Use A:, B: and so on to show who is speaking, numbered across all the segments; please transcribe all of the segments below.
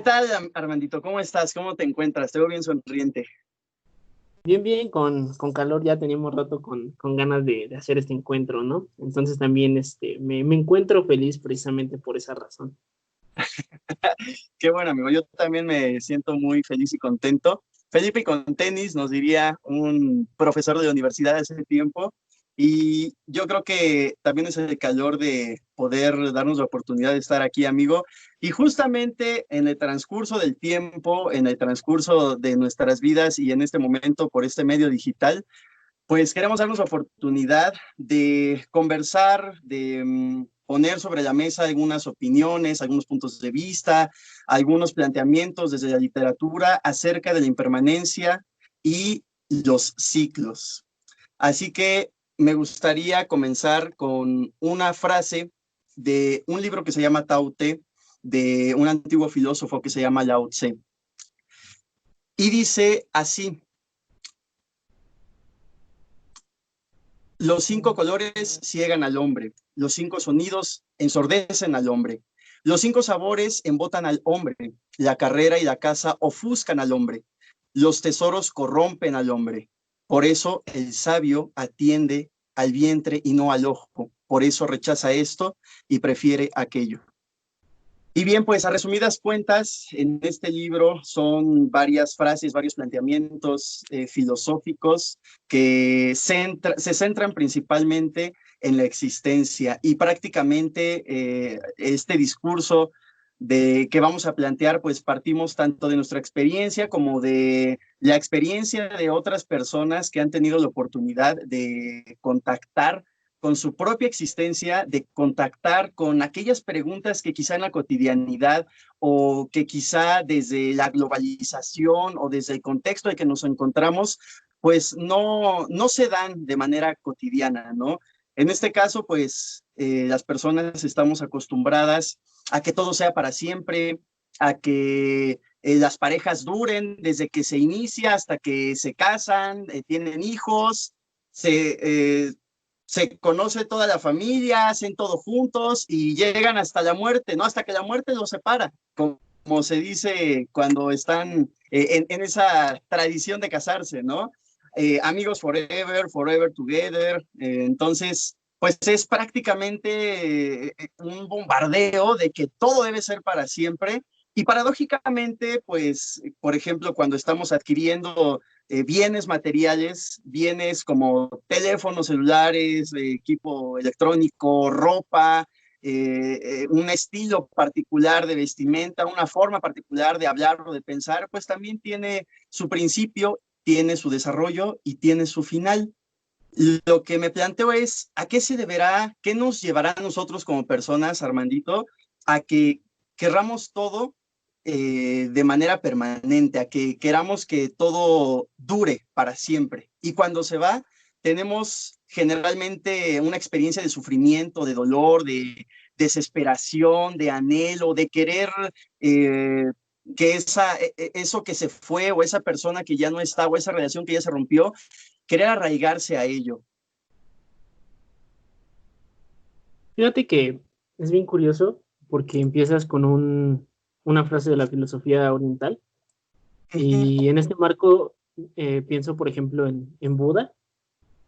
A: tal, Armandito? ¿Cómo estás? ¿Cómo te encuentras? Te veo bien sonriente.
B: Bien, bien, con calor ya teníamos rato con ganas de hacer este encuentro, ¿no? Entonces también me encuentro feliz precisamente por esa razón.
A: Qué bueno, amigo. Yo también me siento muy feliz y contento. Felipe con tenis, nos diría un profesor de la universidad hace tiempo. Y yo creo que también es el calor de poder darnos la oportunidad de estar aquí, amigo. Y justamente en el transcurso del tiempo, en el transcurso de nuestras vidas y en este momento por este medio digital, pues queremos darnos la oportunidad de conversar, de poner sobre la mesa algunas opiniones, algunos puntos de vista, algunos planteamientos desde la literatura acerca de la impermanencia y los ciclos. Así que me gustaría comenzar con una frase de un libro que se llama Tao Te, de un antiguo filósofo que se llama Lao Tse. Y dice así: los 5 colores ciegan al hombre, los 5 sonidos ensordecen al hombre, los 5 sabores embotan al hombre, la carrera y la caza ofuscan al hombre, los tesoros corrompen al hombre. Por eso el sabio atiende al vientre y no al ojo, por eso rechaza esto y prefiere aquello. Y bien, pues a resumidas cuentas, en este libro son varias frases, varios planteamientos filosóficos que se centran principalmente en la existencia y prácticamente este discurso de que vamos a plantear, pues partimos tanto de nuestra experiencia como de la experiencia de otras personas que han tenido la oportunidad de contactar con su propia existencia, de contactar con aquellas preguntas que quizá en la cotidianidad o que quizá desde la globalización o desde el contexto en que nos encontramos, pues no se dan de manera cotidiana, ¿no? En este caso, pues las personas estamos acostumbradas a que todo sea para siempre, a que las parejas duren desde que se inicia hasta que se casan, tienen hijos, se conoce toda la familia, hacen todo juntos y llegan hasta la muerte, ¿no? Hasta que la muerte los separa, como se dice cuando están en esa tradición de casarse, ¿no? Amigos forever, forever together. Entonces, pues es prácticamente un bombardeo de que todo debe ser para siempre. Y paradójicamente, pues, por ejemplo, cuando estamos adquiriendo bienes materiales, bienes como teléfonos celulares, equipo electrónico, ropa, un estilo particular de vestimenta, una forma particular de hablar o de pensar, pues también tiene su principio, tiene su desarrollo y tiene su final. Lo que me planteo es, ¿a qué se deberá, qué nos llevará a nosotros como personas, Armandito, a que querramos todo de manera permanente, a que queramos que todo dure para siempre? Y cuando se va, tenemos generalmente una experiencia de sufrimiento, de dolor, de desesperación, de anhelo, de querer eh, que eso que se fue o esa persona que ya no está o esa relación que ya se rompió, querer arraigarse a ello.
B: Fíjate que es bien curioso porque empiezas con una frase de la filosofía oriental y en este marco pienso, por ejemplo, en Buda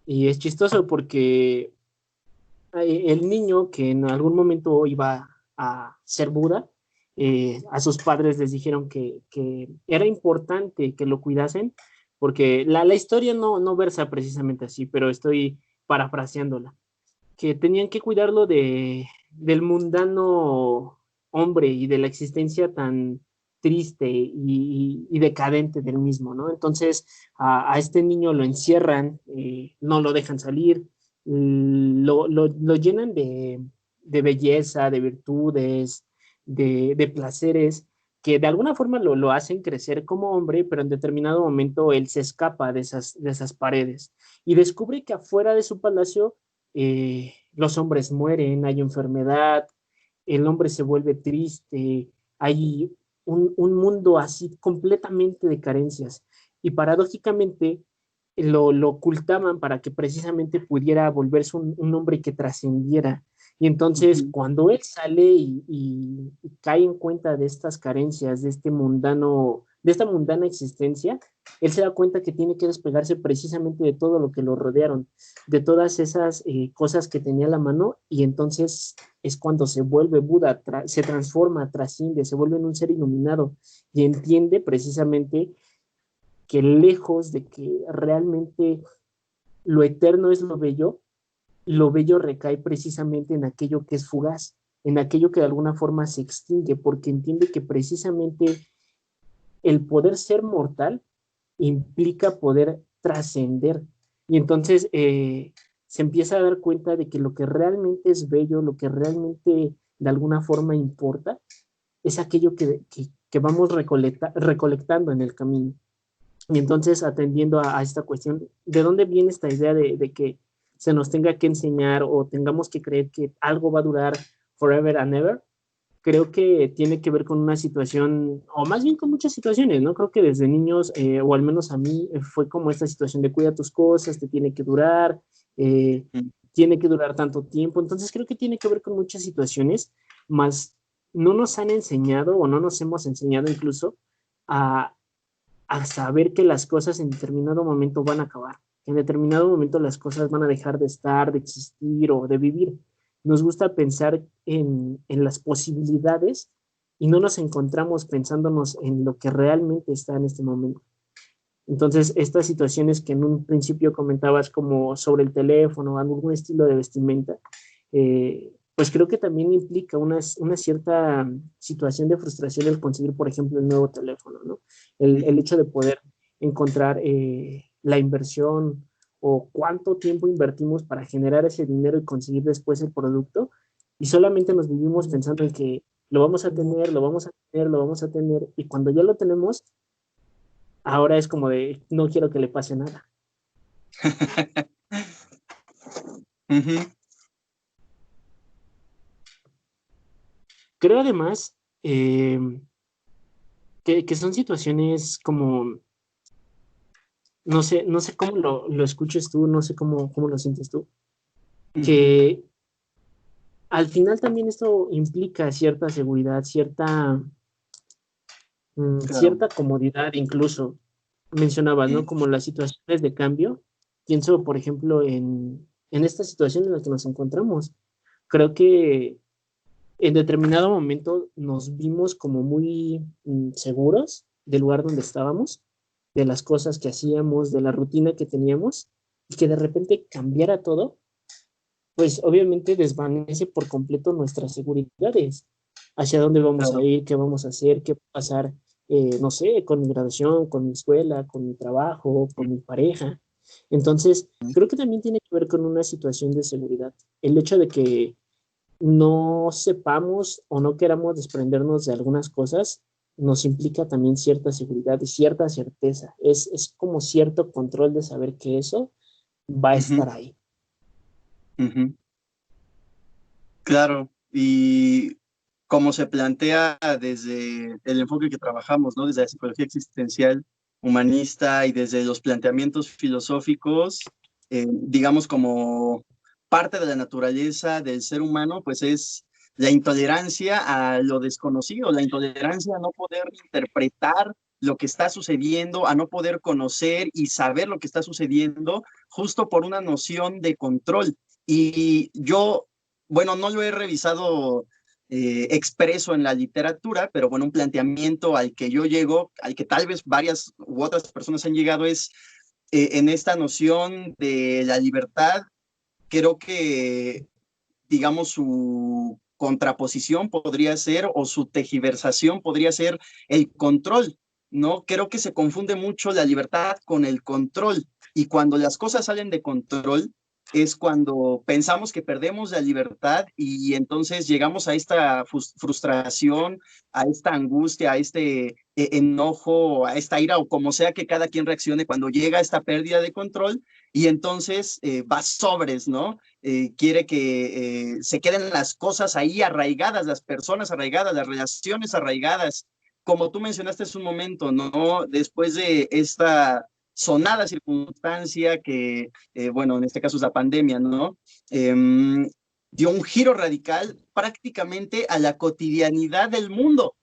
B: y es chistoso porque el niño que en algún momento iba a ser Buda, a sus padres les dijeron que era importante que lo cuidasen, porque la historia no versa precisamente así, pero estoy parafraseándola, que tenían que cuidarlo del mundano hombre y de la existencia tan triste y decadente del mismo, ¿no? Entonces a este niño lo encierran, no lo dejan salir, lo llenan de belleza, de virtudes, de placeres, que de alguna forma lo hacen crecer como hombre, pero en determinado momento él se escapa de esas paredes y descubre que afuera de su palacio los hombres mueren, hay enfermedad, el hombre se vuelve triste, hay un mundo así completamente de carencias. Y paradójicamente lo ocultaban para que precisamente pudiera volverse un hombre que trascendiera, Y entonces,
A: Ujú.
B: cuando él sale y cae en cuenta de estas carencias, de este mundano, de esta mundana existencia, él se da cuenta que tiene que despegarse precisamente de todo lo que lo rodearon, de todas esas cosas que tenía a la mano, y entonces es cuando se vuelve Buda, se transforma, trasciende, se vuelve en un ser iluminado y entiende precisamente que lejos de que realmente lo eterno es lo bello recae precisamente en aquello que es fugaz, en aquello que de alguna forma se extingue, porque entiende que precisamente el poder ser mortal implica poder trascender. Y entonces se empieza a dar cuenta de que lo que realmente es bello, lo que realmente de alguna forma importa, es aquello que vamos recolectando en el camino. Y entonces, atendiendo a esta cuestión, ¿de dónde viene esta idea de que se nos tenga que enseñar o tengamos que creer que algo va a durar forever and ever? Creo que tiene que ver con una situación, o más bien con muchas situaciones, ¿no? Creo que desde niños, o al menos a mí, fue como esta situación de cuida tus cosas, te eh, tiene que durar tanto tiempo. Entonces creo que tiene que ver con muchas situaciones, más no nos han enseñado o no nos hemos enseñado incluso a, a saber que las cosas en determinado momento van a acabar, que en determinado momento las cosas van a dejar de estar, de existir o de vivir. Nos gusta pensar en las posibilidades y no nos encontramos pensándonos en lo que realmente está en este momento. Entonces, estas situaciones que en un principio comentabas como sobre el teléfono, algún estilo de vestimenta, pues creo que también implica una cierta situación de frustración el conseguir, por ejemplo, el nuevo teléfono, ¿no? El hecho de poder encontrar la inversión o cuánto tiempo invertimos para generar ese dinero y conseguir después el producto, y solamente nos vivimos pensando en que lo vamos a tener, lo vamos a tener, lo vamos a tener, y cuando ya lo tenemos, ahora es como de, no quiero que le pase nada.
A: Ujú.
B: Creo además que son situaciones como, no sé cómo lo escuches tú, no sé cómo lo sientes tú,
A: Ujú.
B: que al final también esto implica cierta seguridad,
A: Claro.
B: cierta comodidad incluso. Mencionabas, ¿no?
A: Sí.
B: Como las situaciones de cambio. Pienso, por ejemplo, en esta situación en la que nos encontramos. Creo que en determinado momento nos vimos como muy seguros del lugar donde estábamos, de las cosas que hacíamos, de la rutina que teníamos, y que de repente cambiara todo, pues obviamente desvanece por completo nuestras seguridades, hacia dónde vamos a
A: Claro.
B: ir, qué vamos a hacer, qué va a pasar, no sé, con mi graduación, con mi escuela, con mi trabajo, con mi pareja. Entonces,
A: Ujú.
B: creo que también tiene que ver con una situación de seguridad. El hecho de que no sepamos o no queramos desprendernos de algunas cosas, nos implica también cierta seguridad y cierta certeza. Es como cierto control de saber que eso va a
A: Ujú.
B: estar ahí.
A: Ujú. Claro, y como se plantea desde el enfoque que trabajamos, ¿no? Desde la psicología existencial, humanista y desde los planteamientos filosóficos, digamos como parte de la naturaleza del ser humano, pues es la intolerancia a lo desconocido, la intolerancia a no poder interpretar lo que está sucediendo, a no poder conocer y saber lo que está sucediendo, justo por una noción de control. Y yo, bueno, no lo he revisado expreso en la literatura, pero bueno, un planteamiento al que yo llego, al que tal vez varias u otras personas han llegado, es en esta noción de la libertad. Creo que, digamos, su contraposición podría ser, o su tejiversación podría ser el control, ¿no? Creo que se confunde mucho la libertad con el control, y cuando las cosas salen de control es cuando pensamos que perdemos la libertad, y entonces llegamos a esta frustración, a esta angustia, a este enojo, a esta ira, o como sea que cada quien reaccione cuando llega a esta pérdida de control, y entonces va sobres, ¿no? Quiere que se queden las cosas ahí arraigadas, las personas arraigadas, las relaciones arraigadas, como tú mencionaste hace un momento, ¿no? Después de esta sonada circunstancia que, bueno, en este caso es la pandemia, ¿no? dio un giro radical prácticamente a la cotidianidad del mundo,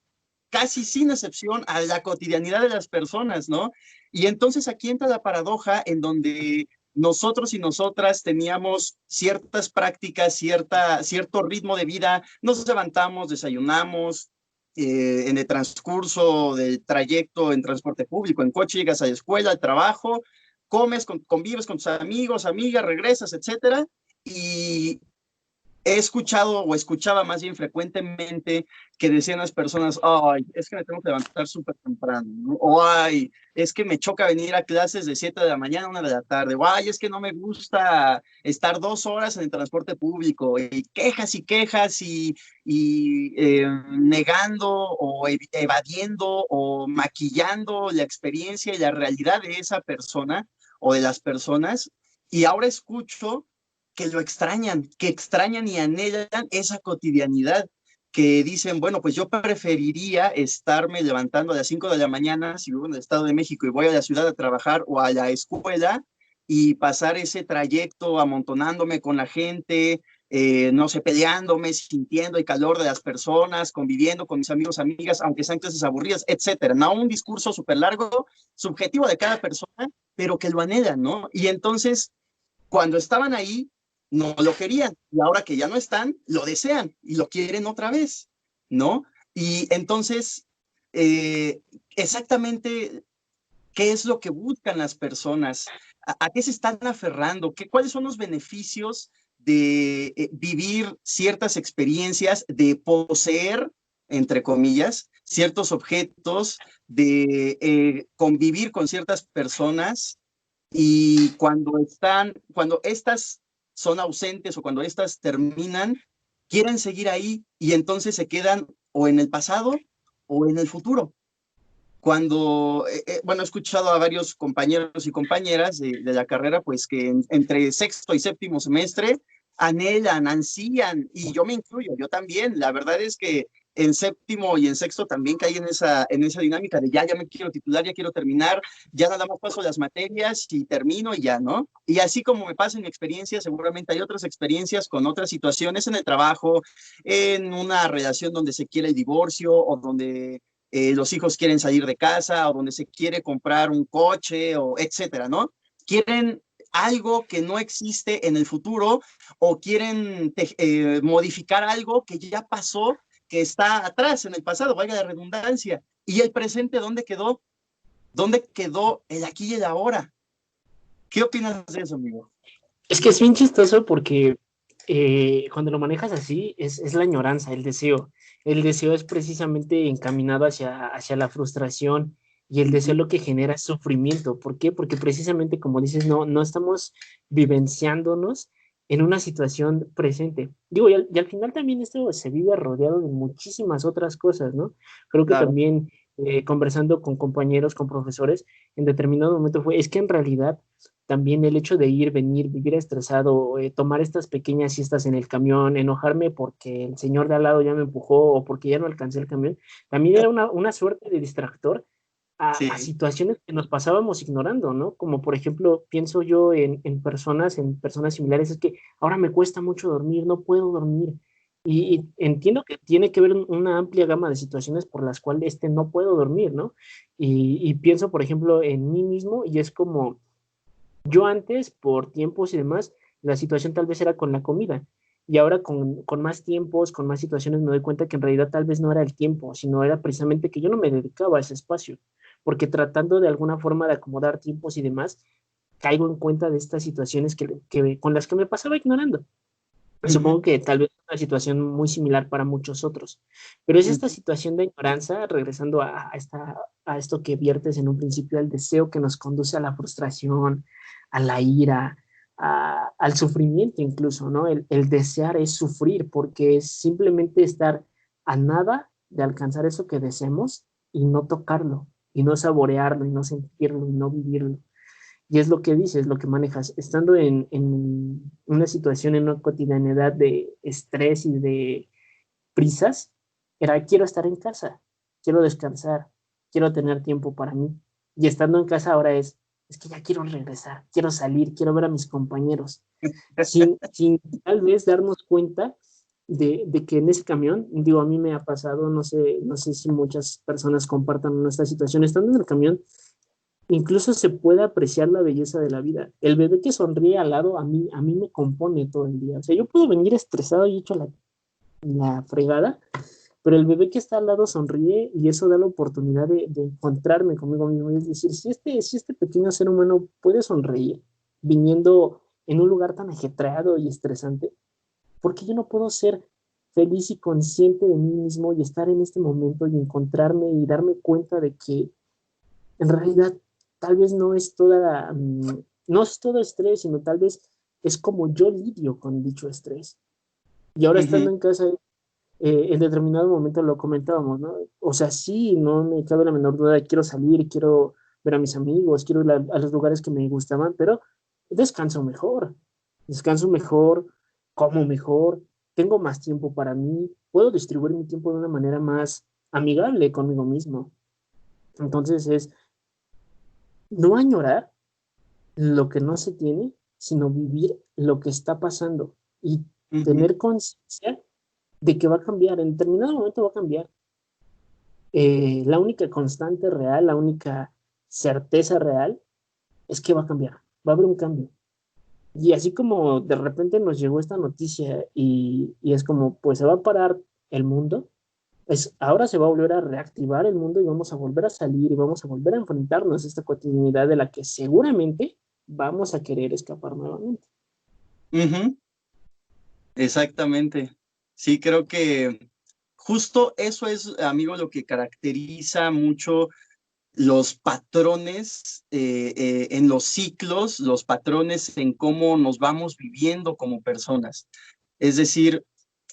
A: casi sin excepción a la cotidianidad de las personas, ¿no? Y entonces aquí entra la paradoja en donde nosotros y nosotras teníamos ciertas prácticas, cierto ritmo de vida, nos levantamos, desayunamos, en el transcurso del trayecto en transporte público, en coche, llegas a la escuela, al trabajo, comes, convives con tus amigos, amigas, regresas, etcétera, y he escuchado o escuchaba más bien frecuentemente que decían las personas, ay, es que me tengo que levantar súper temprano, ¿no? O ay, es que me choca venir a clases de 7 de la mañana a 1 de la tarde, o ay, es que no me gusta estar 2 horas en el transporte público, y quejas y negando o evadiendo o maquillando la experiencia y la realidad de esa persona o de las personas. Y ahora escucho que extrañan y anhelan esa cotidianidad, que dicen, bueno, pues yo preferiría estarme levantando a las 5 de la mañana si vivo en el Estado de México y voy a la ciudad a trabajar o a la escuela y pasar ese trayecto amontonándome con la gente, no sé, peleándome, sintiendo el calor de las personas, conviviendo con mis amigos, amigas, aunque sean clases aburridas, etcétera. No un discurso súper largo, subjetivo de cada persona, pero que lo anhelan, ¿no? Y entonces, cuando estaban ahí, no lo querían, y ahora que ya no están, lo desean y lo quieren otra vez, ¿no? Y entonces, eh, exactamente, ¿qué es lo que buscan las personas? ¿A qué se están aferrando? ¿Cuáles son los beneficios de vivir ciertas experiencias, de poseer, entre comillas, ciertos objetos, de convivir con ciertas personas? Y cuando estas son ausentes o cuando estas terminan, quieren seguir ahí y entonces se quedan o en el pasado o en el futuro. Cuando, bueno, he escuchado a varios compañeros y compañeras de la carrera, pues que entre sexto y séptimo semestre anhelan, ansían, y yo me incluyo, yo también. La verdad es que en séptimo y en sexto también caí en esa dinámica de ya me quiero titular, ya quiero terminar, ya nada más paso las materias y termino y ya, ¿no? Y así como me pasa en mi experiencia, seguramente hay otras experiencias con otras situaciones en el trabajo, en una relación donde se quiere el divorcio o donde los hijos quieren salir de casa o donde se quiere comprar un coche o etcétera, ¿no? Quieren algo que no existe en el futuro o quieren modificar algo que ya pasó, que está atrás en el pasado, valga la redundancia. ¿Y el presente dónde quedó? ¿Dónde quedó el aquí y el ahora? ¿Qué opinas de eso, amigo?
B: Es que es bien chistoso porque cuando lo manejas así es la añoranza, el deseo. El deseo es precisamente encaminado hacia la frustración y el deseo lo que genera es sufrimiento. ¿Por qué? Porque precisamente, como dices, no estamos vivenciándonos en una situación presente. Digo, y al final también esto se vive rodeado de muchísimas otras cosas, ¿no? Creo que
A: Claro.
B: también conversando con compañeros, con profesores, en determinado momento es que en realidad también el hecho de ir, venir, vivir estresado, tomar estas pequeñas siestas en el camión, enojarme porque el señor de al lado ya me empujó o porque ya no alcancé el camión, también era una suerte de distractor a
A: Sí.
B: situaciones que nos pasábamos ignorando, ¿no? Como por ejemplo, pienso yo en personas similares, es que ahora me cuesta mucho dormir, no puedo dormir. Y entiendo que tiene que ver una amplia gama de situaciones por las cuales no puedo dormir, ¿no? Y pienso, por ejemplo, en mí mismo y es como yo antes, por tiempos y demás, la situación tal vez era con la comida. Y ahora con más tiempos, con más situaciones, me doy cuenta que en realidad tal vez no era el tiempo, sino era precisamente que yo no me dedicaba a ese espacio. Porque tratando de alguna forma de acomodar tiempos y demás, caigo en cuenta de estas situaciones con las que me pasaba ignorando. Supongo que tal vez es una situación muy similar para muchos otros, pero es esta situación de ignorancia, regresando a esto que viertes en un principio, al deseo que nos conduce a la frustración, a la ira, al sufrimiento incluso, ¿no? El desear es sufrir porque es simplemente estar a nada de alcanzar eso que deseamos y no tocarlo, y no saborearlo, y no sentirlo, y no vivirlo. Y es lo que dices, lo que manejas. Estando en una situación, en una cotidianidad de estrés y de prisas, era quiero estar en casa, quiero descansar, quiero tener tiempo para mí. Y estando en casa ahora es es que ya quiero regresar, quiero salir, quiero ver a mis compañeros, sin tal vez darnos cuenta de que en ese camión, digo, a mí me ha pasado, no sé si muchas personas compartan nuestra situación, estando en el camión, incluso se puede apreciar la belleza de la vida. El bebé que sonríe al lado a mí me compone todo el día. O sea, yo puedo venir estresado y hecho la fregada, pero el bebé que está al lado sonríe y eso da la oportunidad de encontrarme conmigo mismo. Y es decir, si este pequeño ser humano puede sonreír viniendo en un lugar tan ajetreado y estresante, ¿por qué yo no puedo ser feliz y consciente de mí mismo y estar en este momento y encontrarme y darme cuenta de que en realidad tal vez no es todo estrés, sino tal vez es como yo lidio con dicho estrés? Y ahora estando
A: Ujú.
B: en casa, en determinado momento lo comentábamos, ¿no? O sea, sí, no me cabe la menor duda de quiero salir, quiero ver a mis amigos, quiero ir a los lugares que me gustaban, pero descanso mejor, como mejor, tengo más tiempo para mí, puedo distribuir mi tiempo de una manera más amigable conmigo mismo. Entonces es no añorar lo que no se tiene, sino vivir lo que está pasando y
A: Ujú.
B: tener conciencia de que va a cambiar, en determinado momento va a cambiar. La única constante real, la única certeza real es que va a cambiar, va a haber un cambio. Y así como de repente nos llegó esta noticia y es como, pues se va a parar el mundo, ahora se va a volver a reactivar el mundo y vamos a volver a salir y vamos a volver a enfrentarnos a esta cotidianidad de la que seguramente vamos a querer escapar nuevamente.
A: Ujú. Exactamente. Sí, creo que justo eso es, amigo, lo que caracteriza mucho los patrones en los ciclos, los patrones en cómo nos vamos viviendo como personas. Es decir,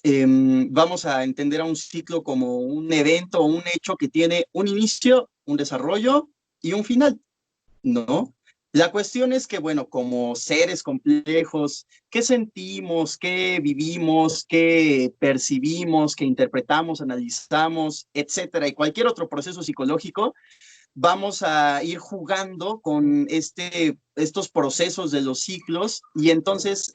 A: vamos a entender a un ciclo como un evento o un hecho que tiene un inicio, un desarrollo y un final, ¿no? La cuestión es que, bueno, como seres complejos, ¿qué sentimos, qué vivimos, qué percibimos, qué interpretamos, analizamos, etcétera, y cualquier otro proceso psicológico, vamos a ir jugando con estos procesos de los ciclos y entonces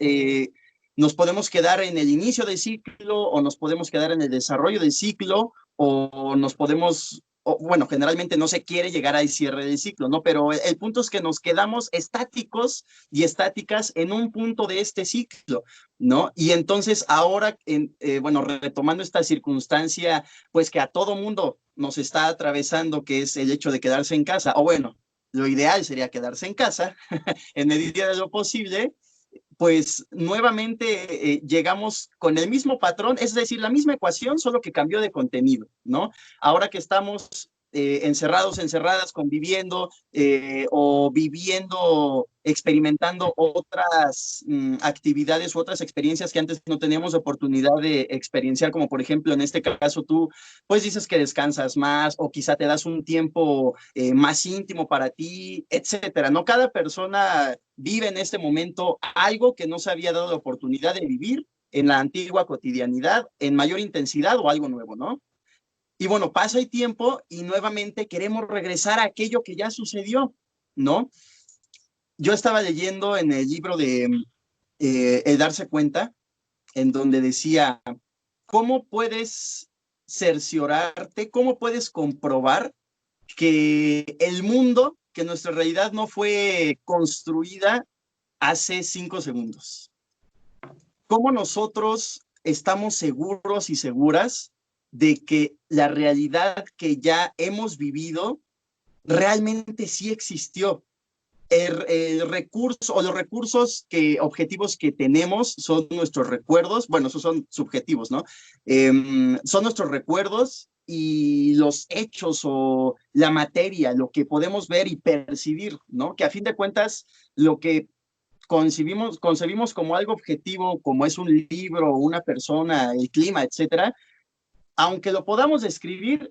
A: nos podemos quedar en el inicio del ciclo o nos podemos quedar en el desarrollo del ciclo o nos podemos, o, bueno, generalmente no se quiere llegar al cierre del ciclo, ¿no? Pero el punto es que nos quedamos estáticos y estáticas en un punto de este ciclo, ¿no? Y entonces ahora, bueno, retomando esta circunstancia, pues que a todo mundo nos está atravesando, que es el hecho de quedarse en casa, o bueno, lo ideal sería quedarse en casa en medida de lo posible, pues nuevamente llegamos con el mismo patrón, es decir, la misma ecuación, solo que cambió de contenido, ¿no? Ahora que estamos encerrados, encerradas, conviviendo o viviendo, experimentando otras actividades u otras experiencias que antes no teníamos oportunidad de experienciar, como por ejemplo en este caso tú, pues dices que descansas más o quizá te das un tiempo más íntimo para ti, etcétera, ¿no? Cada persona vive en este momento algo que no se había dado la oportunidad de vivir en la antigua cotidianidad, en mayor intensidad o algo nuevo, ¿no? Y bueno, pasa el tiempo y nuevamente queremos regresar a aquello que ya sucedió, ¿no? Yo estaba leyendo en el libro de El darse cuenta, en donde decía, ¿cómo puedes cerciorarte, cómo puedes comprobar que el mundo, que nuestra realidad no fue construida hace 5 segundos? ¿Cómo nosotros estamos seguros y seguras de que la realidad que ya hemos vivido realmente sí existió? El recurso o los recursos objetivos que tenemos son nuestros recuerdos, bueno, esos son subjetivos, ¿no? Son nuestros recuerdos y los hechos o la materia, lo que podemos ver y percibir, ¿no? Que a fin de cuentas, lo que concebimos como algo objetivo, como es un libro, una persona, el clima, etcétera, aunque lo podamos describir,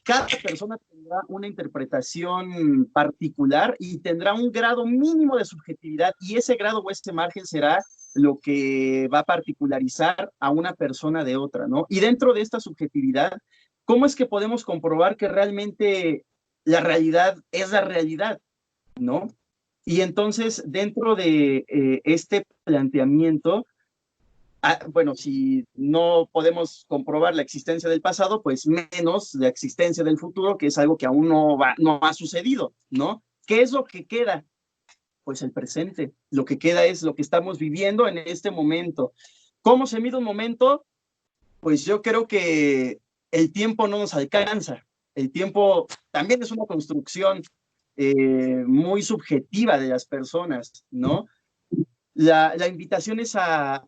A: cada persona tendrá una interpretación particular y tendrá un grado mínimo de subjetividad y ese grado o ese margen será lo que va a particularizar a una persona de otra, ¿no? Y dentro de esta subjetividad, ¿cómo es que podemos comprobar que realmente la realidad es la realidad, ¿no? Y entonces, dentro de este planteamiento, bueno, si no podemos comprobar la existencia del pasado, pues menos la existencia del futuro, que es algo que aún no ha sucedido, ¿no? ¿Qué es lo que queda? Pues el presente. Lo que queda es lo que estamos viviendo en este momento. ¿Cómo se mide un momento? Pues yo creo que el tiempo no nos alcanza. El tiempo también es una construcción muy subjetiva de las personas, ¿no? La invitación es a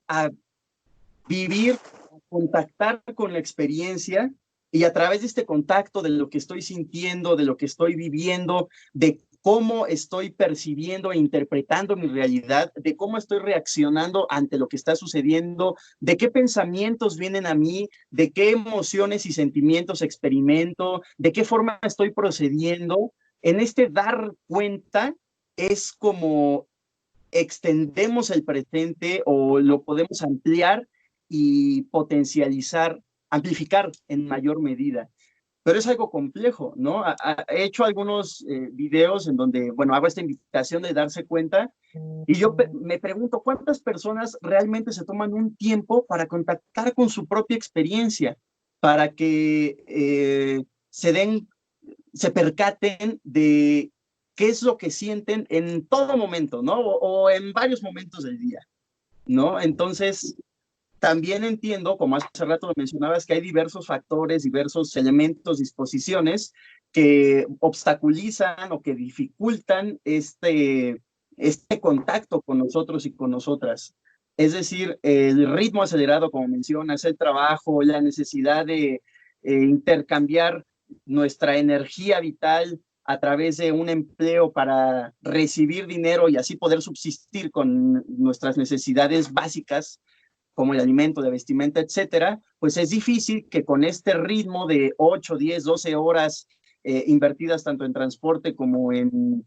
A: vivir, contactar con la experiencia y a través de este contacto de lo que estoy sintiendo, de lo que estoy viviendo, de cómo estoy percibiendo e interpretando mi realidad, de cómo estoy reaccionando ante lo que está sucediendo, de qué pensamientos vienen a mí, de qué emociones y sentimientos experimento, de qué forma estoy procediendo. En este dar cuenta es como extendemos el presente o lo podemos ampliar y potencializar, amplificar en mayor medida. Pero es algo complejo, ¿no? He hecho algunos videos en donde, bueno, hago esta invitación de darse cuenta y yo me pregunto cuántas personas realmente se toman un tiempo para contactar con su propia experiencia, para que se percaten de qué es lo que sienten en todo momento, ¿no? O en varios momentos del día, ¿no? Entonces, también entiendo, como hace rato lo mencionabas, que hay diversos factores, diversos elementos, disposiciones que obstaculizan o que dificultan este contacto con nosotros y con nosotras. Es decir, el ritmo acelerado, como mencionas, el trabajo, la necesidad de intercambiar nuestra energía vital a través de un empleo para recibir dinero y así poder subsistir con nuestras necesidades básicas como el alimento, de vestimenta, etcétera, pues es difícil que con este ritmo de 8, 10, 12 horas invertidas tanto en transporte como en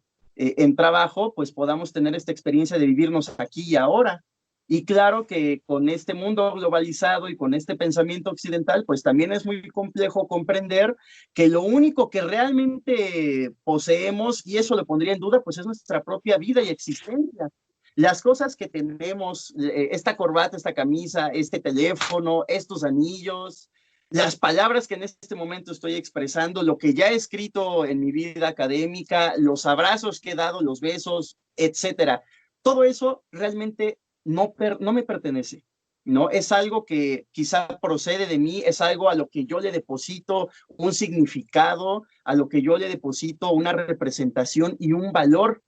A: trabajo, pues podamos tener esta experiencia de vivirnos aquí y ahora. Y claro que con este mundo globalizado y con este pensamiento occidental, pues también es muy complejo comprender que lo único que realmente poseemos, y eso lo pondría en duda, pues es nuestra propia vida y existencia. Las cosas que tenemos, esta corbata, esta camisa, este teléfono, estos anillos, las palabras que en este momento estoy expresando, lo que ya he escrito en mi vida académica, los abrazos que he dado, los besos, etcétera. Todo eso realmente no me pertenece, ¿no? Es algo que quizá procede de mí, es algo a lo que yo le deposito un significado, a lo que yo le deposito una representación y un valor,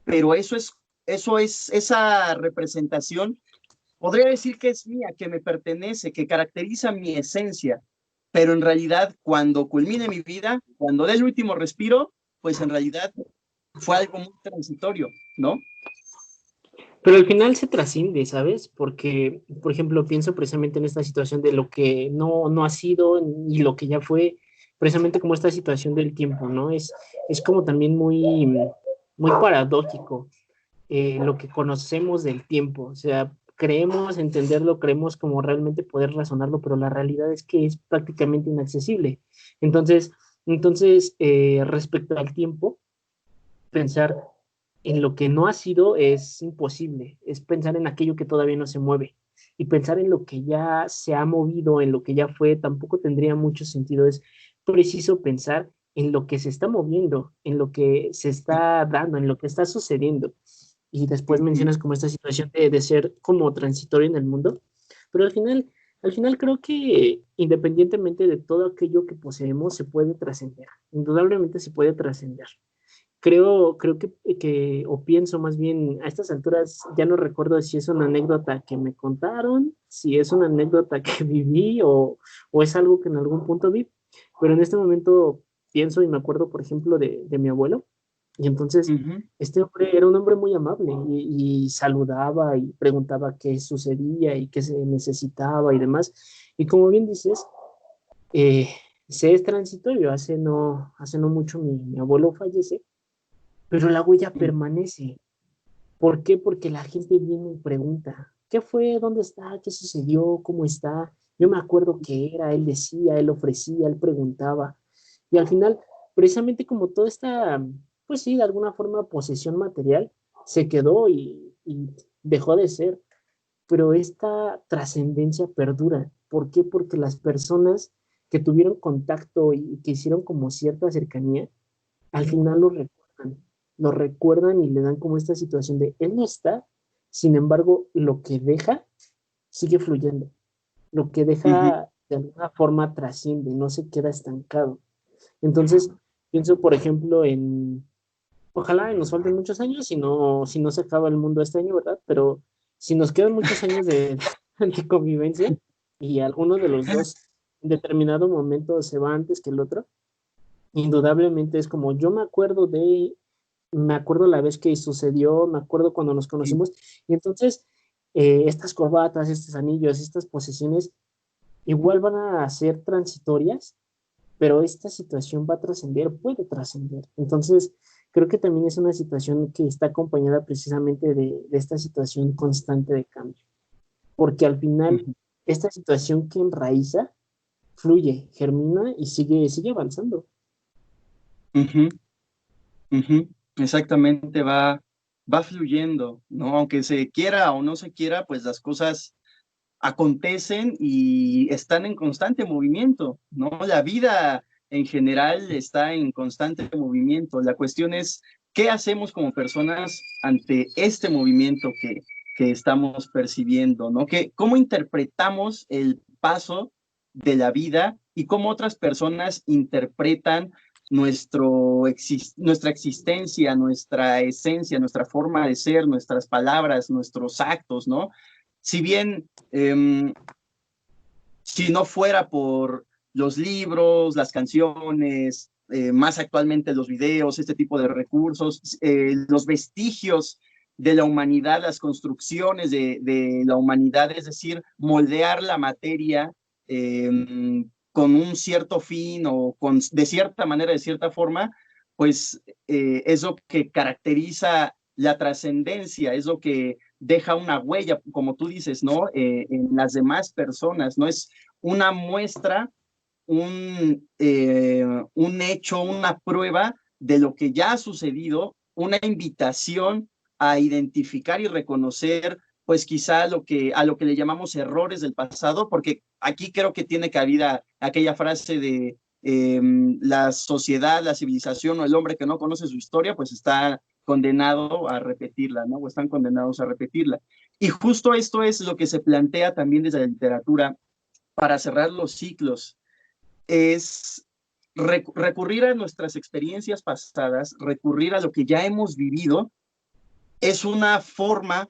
A: pero esa representación, podría decir que es mía, que me pertenece, que caracteriza mi esencia, pero en realidad cuando culmine mi vida, cuando dé el último respiro, pues en realidad fue algo muy transitorio, ¿no?
B: Pero al final se trasciende, ¿sabes? Porque, por ejemplo, pienso precisamente en esta situación de lo que no ha sido y lo que ya fue, precisamente como esta situación del tiempo, ¿no? Es como también muy paradójico lo que conocemos del tiempo. O sea, creemos entenderlo, creemos como realmente poder razonarlo, pero la realidad es que es prácticamente inaccesible. Entonces, respecto al tiempo, pensar en lo que no ha sido es imposible, es pensar en aquello que todavía no se mueve. Y pensar en lo que ya se ha movido, en lo que ya fue, tampoco tendría mucho sentido. Es preciso pensar en lo que se está moviendo, en lo que se está dando, en lo que está sucediendo. Y después mencionas como esta situación de ser como transitorio en el mundo, pero al final creo que independientemente de todo aquello que poseemos, se puede trascender, indudablemente se puede trascender. Creo o pienso más bien, a estas alturas ya no recuerdo si es una anécdota que me contaron, si es una anécdota que viví o es algo que en algún punto vi, pero en este momento pienso y me acuerdo, por ejemplo, de mi abuelo, y entonces este hombre era un hombre muy amable y saludaba y preguntaba qué sucedía y qué se necesitaba y demás, y como bien dices, eh, se es transitorio, hace no mucho mi abuelo fallece, pero la huella permanece. ¿Por qué? Porque la gente viene y pregunta, ¿qué fue? ¿Dónde está? ¿Qué sucedió? ¿Cómo está? Yo me acuerdo que era, él decía, él ofrecía, él preguntaba. Y al final, precisamente como toda esta, pues sí, de alguna forma posesión material, se quedó y dejó de ser, pero esta trascendencia perdura. ¿Por qué? Porque las personas que tuvieron contacto y que hicieron como cierta cercanía, al final lo recuerdan y le dan como esta situación de él no está, sin embargo, lo que deja sigue fluyendo, lo que
A: Ujú,
B: deja de alguna forma trasciende, no se queda estancado. Entonces, pienso, por ejemplo, ojalá nos falten muchos años, si no se acaba el mundo este año, ¿verdad? Pero si nos quedan muchos años de convivencia y alguno de los dos en determinado momento se va antes que el otro, indudablemente es como yo me acuerdo la vez que sucedió, me acuerdo cuando nos conocimos, y entonces estas corbatas, estos anillos, estas posesiones igual van a ser transitorias, pero esta situación va a trascender, puede trascender. Entonces, creo que también es una situación que está acompañada precisamente de esta situación constante de cambio, porque al final,
A: ujú,
B: esta situación que enraiza, fluye, germina y sigue avanzando.
A: ujú, ujú. Exactamente, va fluyendo, ¿no? Aunque se quiera o no se quiera, pues las cosas acontecen y están en constante movimiento, ¿no? La vida en general está en constante movimiento. La cuestión es, ¿qué hacemos como personas ante este movimiento que estamos percibiendo, ¿no? ¿Cómo interpretamos el paso de la vida y cómo otras personas interpretan nuestra existencia, nuestra esencia, nuestra forma de ser, nuestras palabras, nuestros actos, ¿no? Si bien si no fuera por los libros, las canciones, más actualmente los videos, este tipo de recursos, los vestigios de la humanidad, las construcciones de la humanidad, es decir, moldear la materia con un cierto fin o de cierta manera, de cierta forma, pues es lo que caracteriza la trascendencia, es lo que deja una huella, como tú dices, ¿no? En las demás personas, ¿no? Es una muestra, un hecho, una prueba de lo que ya ha sucedido, una invitación a identificar y reconocer, pues quizá a lo que le llamamos errores del pasado, porque aquí creo que tiene cabida aquella frase de la sociedad, la civilización o el hombre que no conoce su historia, pues está condenado a repetirla, ¿no? O están condenados a repetirla. Y justo esto es lo que se plantea también desde la literatura para cerrar los ciclos, es recurrir a nuestras experiencias pasadas, recurrir a lo que ya hemos vivido, es una forma,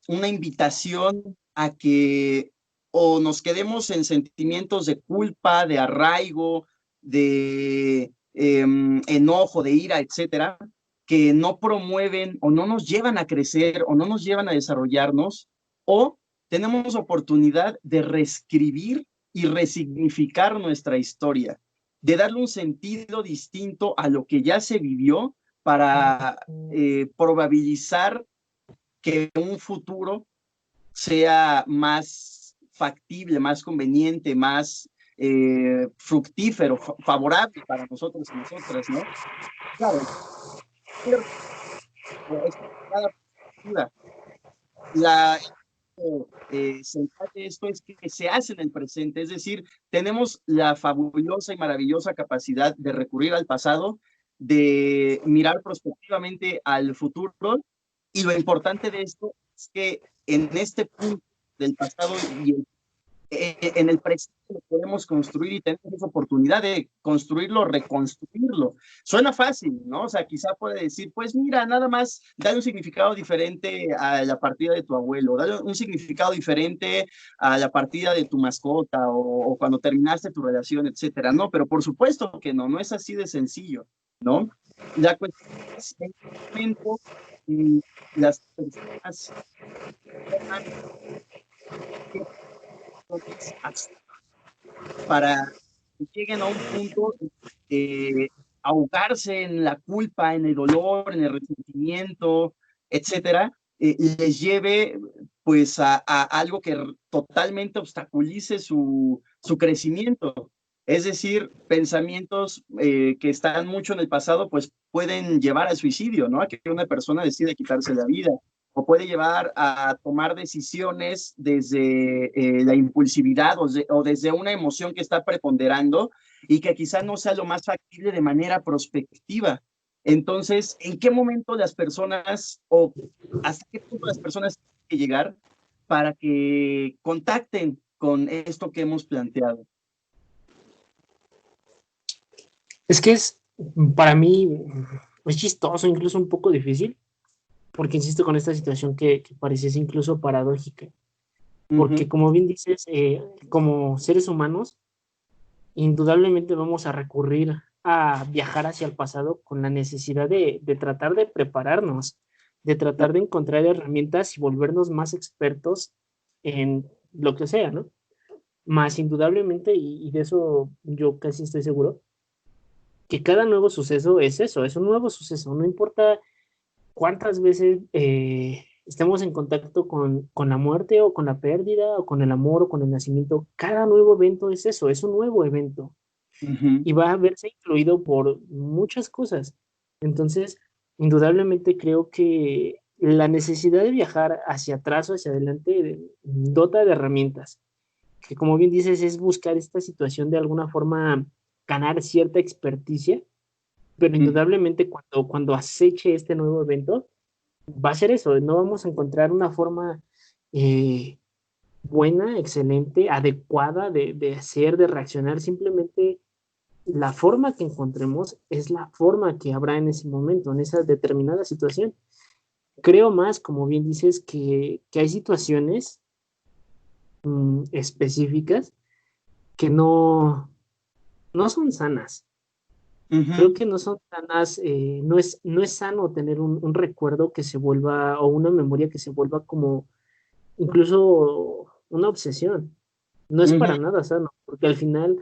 A: una invitación a que o nos quedemos en sentimientos de culpa, de arraigo, de enojo, de ira, etcétera, que no promueven o no nos llevan a crecer o no nos llevan a desarrollarnos, o tenemos oportunidad de reescribir y resignificar nuestra historia, de darle un sentido distinto a lo que ya se vivió para probabilizar que un futuro sea más factible, más conveniente, más fructífero, favorable para nosotros y nosotras, ¿no? Claro, es cada postura. La central de esto es que se hace en el presente, es decir, tenemos la fabulosa y maravillosa capacidad de recurrir al pasado, de mirar prospectivamente al futuro, y lo importante de esto es que en este punto del pasado y en el presente lo podemos construir y tenemos esa oportunidad de construirlo, reconstruirlo. Suena fácil, ¿no? O sea, quizá puede decir, pues mira, nada más dale un significado diferente a la partida de tu abuelo, dale un significado diferente a la partida de tu mascota o cuando terminaste tu relación, etcétera. No, pero por supuesto que no, no es así de sencillo, ¿no? La cuestión es en qué momento las personas toman para que lleguen a un punto de ahogarse en la culpa, en el dolor, en el resentimiento, etcétera, les lleve pues a algo que totalmente obstaculice su crecimiento. Es decir, pensamientos que están mucho en el pasado, pues pueden llevar al suicidio, ¿no? A que una persona decida quitarse la vida, o puede llevar a tomar decisiones desde la impulsividad o desde una emoción que está preponderando y que quizá no sea lo más factible de manera prospectiva. Entonces, ¿en qué momento las personas o hasta qué punto las personas tienen que llegar para que contacten con esto que hemos planteado?
B: Es que para mí, es chistoso, incluso un poco difícil, porque insisto con esta situación que pareciese incluso paradójica, porque
A: Ujú.
B: como bien dices, como seres humanos, indudablemente vamos a recurrir a viajar hacia el pasado con la necesidad de tratar de prepararnos, de tratar de encontrar herramientas y volvernos más expertos en lo que sea, ¿no? Más indudablemente, y de eso yo casi estoy seguro, que cada nuevo suceso es eso, es un nuevo suceso, no importa cuántas veces estemos en contacto con la muerte o con la pérdida o con el amor o con el nacimiento, cada nuevo evento es eso, es un nuevo evento
A: Ujú.
B: y va a verse influido por muchas cosas. Entonces, indudablemente creo que la necesidad de viajar hacia atrás o hacia adelante dota de herramientas, que como bien dices es buscar esta situación de alguna forma ganar cierta experticia, pero
A: Ujú.
B: indudablemente cuando aceche este nuevo evento, va a ser eso, no vamos a encontrar una forma eh, buena, excelente, adecuada de hacer, de reaccionar, simplemente la forma que encontremos es la forma que habrá en ese momento, en esa determinada situación. Creo más, como bien dices, que hay situaciones específicas que no son sanas. Creo
A: Ujú.
B: que no son sanas, no es sano tener un recuerdo que se vuelva, o una memoria que se vuelva como incluso una obsesión. No es
A: Ujú.
B: para nada sano, porque al final,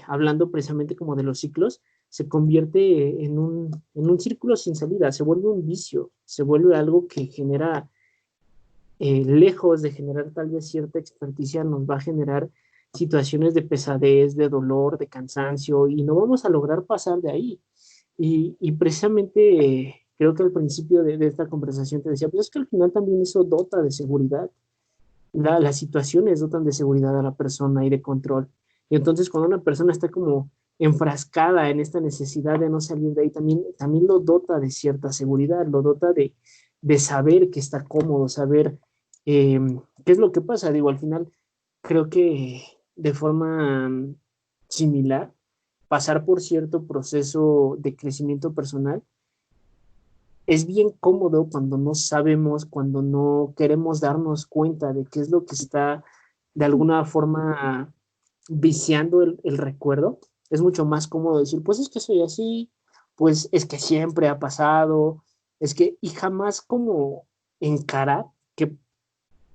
B: hablando precisamente como de los ciclos, se convierte en un círculo sin salida, se vuelve un vicio, se vuelve algo que genera, lejos de generar tal vez cierta experticia, nos va a generar situaciones de pesadez, de dolor, de cansancio, y no vamos a lograr pasar de ahí. Y precisamente creo que al principio de esta conversación te decía, pues es que al final también eso dota de seguridad, las situaciones dotan de seguridad a la persona y de control. Y entonces cuando una persona está como enfrascada en esta necesidad de no salir de ahí, también lo dota de cierta seguridad, lo dota de saber que está cómodo, saber eh, qué es lo que pasa. Digo, al final creo que de forma similar, pasar por cierto proceso de crecimiento personal es bien cómodo cuando no sabemos, cuando no queremos darnos cuenta de qué es lo que está de alguna forma viciando el recuerdo. Es mucho más cómodo decir, pues es que soy así, pues es que siempre ha pasado, es que, y jamás como encarar que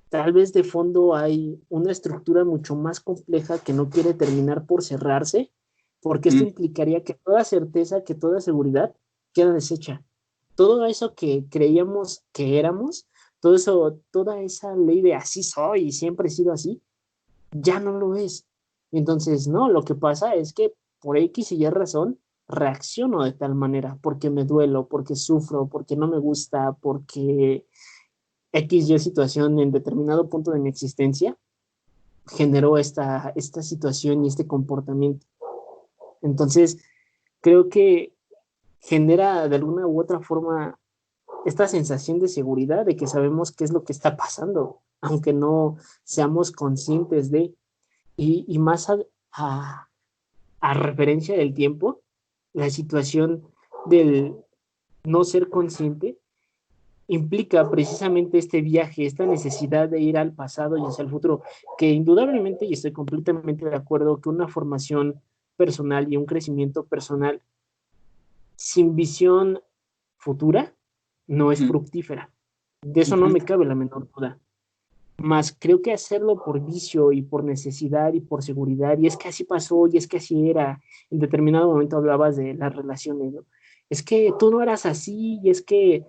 B: tal vez de fondo hay una estructura mucho más compleja que no quiere terminar por cerrarse, porque esto
A: Ujú.
B: implicaría que toda certeza, que toda seguridad queda deshecha. Todo eso que creíamos que éramos, todo eso, toda esa ley de así soy y siempre he sido así, ya no lo es. Entonces, no, lo que pasa es que por X y Y razón reacciono de tal manera, porque me duelo, porque sufro, porque no me gusta, porque X y situación en determinado punto de mi existencia generó esta situación y este comportamiento. Entonces, creo que genera de alguna u otra forma esta sensación de seguridad, de que sabemos qué es lo que está pasando, aunque no seamos conscientes de, y más a, a referencia del tiempo, la situación del no ser consciente implica precisamente este viaje, esta necesidad de ir al pasado y hacia el futuro, que indudablemente, y estoy completamente de acuerdo, que una formación personal y un crecimiento personal sin visión futura no es
A: Ujú.
B: fructífera. De eso no
A: Ujú.
B: me cabe la menor duda. Más creo que hacerlo por vicio y por necesidad y por seguridad, y es que así pasó, y es que así era. En determinado momento hablabas de las relaciones, ¿no? Es que tú no eras así, y es que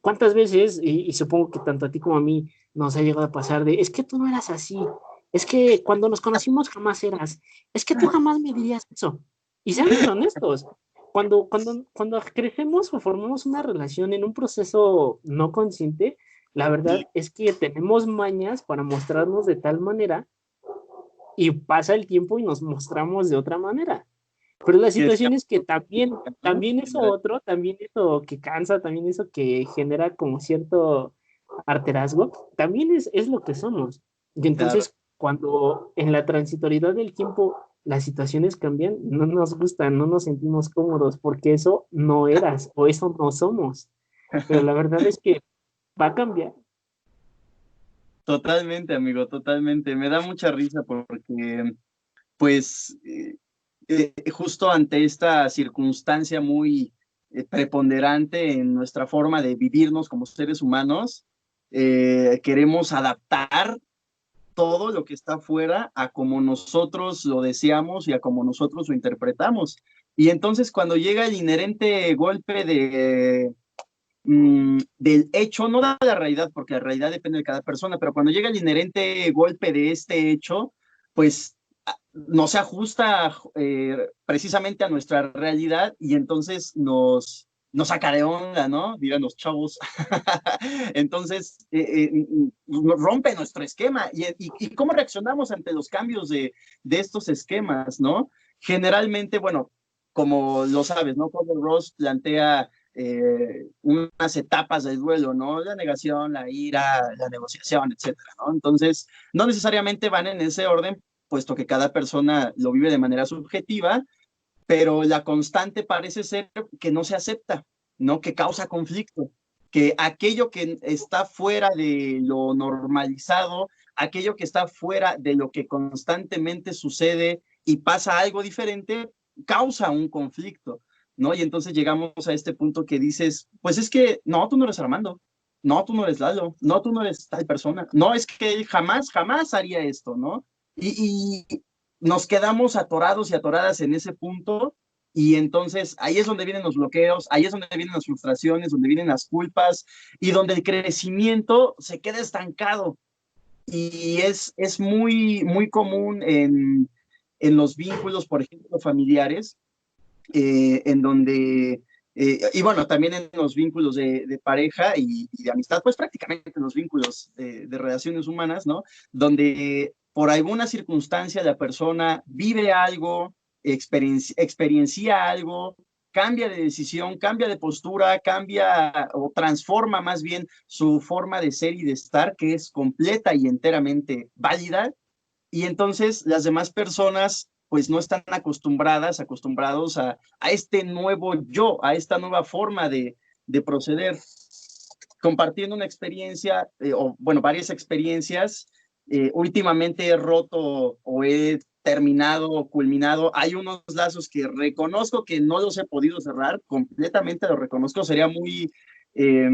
B: cuántas veces, y supongo que tanto a ti como a mí nos ha llegado a pasar de, es que tú no eras así, es que cuando nos conocimos jamás eras, es que tú jamás me dirías eso. Y seamos honestos, cuando crecemos o formamos una relación en un proceso no consciente, la verdad es que tenemos mañas para mostrarnos de tal manera y pasa el tiempo y nos mostramos de otra manera. Pero la
A: Que sea,
B: situación es que también,
A: ¿no?
B: también eso otro, también eso que cansa, también eso que genera como cierto arterazgo, también es lo que somos. Y
A: Claro.
B: entonces, cuando en la transitoriedad del tiempo las situaciones cambian, no nos gustan, no nos sentimos cómodos, porque eso no eras o eso no somos. Pero la verdad es que va a cambiar.
A: Totalmente, amigo, totalmente. Me da mucha risa porque, pues, justo ante esta circunstancia muy preponderante en nuestra forma de vivirnos como seres humanos, queremos adaptar todo lo que está afuera a como nosotros lo deseamos y a como nosotros lo interpretamos. Y entonces cuando llega el inherente golpe del hecho, no da la realidad, porque la realidad depende de cada persona, pero cuando llega el inherente golpe de este hecho, pues no se ajusta precisamente a nuestra realidad y entonces nos saca de onda, ¿no? Dirán los chavos. Entonces, rompe nuestro esquema. ¿Y cómo reaccionamos ante los cambios de estos esquemas, ¿no? Generalmente, bueno, como lo sabes, ¿no? Kubler-Ross plantea unas etapas del duelo, ¿no? La negación, la ira, la negociación, etcétera, ¿no? Entonces, no necesariamente van en ese orden, puesto que cada persona lo vive de manera subjetiva, pero la constante parece ser que no se acepta, ¿no? Que causa conflicto, que aquello que está fuera de lo normalizado, aquello que está fuera de lo que constantemente sucede y pasa algo diferente, causa un conflicto, ¿no? Y entonces llegamos a este punto que dices, pues es que no, tú no eres Armando, no, tú no eres Lalo, no, tú no eres tal persona, no, es que él jamás, jamás haría esto, ¿no? Y nos quedamos atorados y atoradas en ese punto y entonces ahí es donde vienen los bloqueos, ahí es donde vienen las frustraciones, donde vienen las culpas y donde el crecimiento se queda estancado. Y es muy, muy común en los vínculos, por ejemplo, familiares, en donde, y bueno, también en los vínculos de pareja y de amistad, pues prácticamente en los vínculos de relaciones humanas, ¿no? Donde por alguna circunstancia la persona vive algo, experiencia algo, cambia de decisión, cambia de postura, cambia o transforma más bien su forma de ser y de estar, que es completa y enteramente válida, y entonces las demás personas pues no están acostumbrados a este nuevo yo, a esta nueva forma de proceder. Compartiendo una experiencia, o bueno, varias experiencias, últimamente he roto o he terminado o culminado. Hay unos lazos que reconozco que no los he podido cerrar, completamente lo reconozco. Sería muy eh,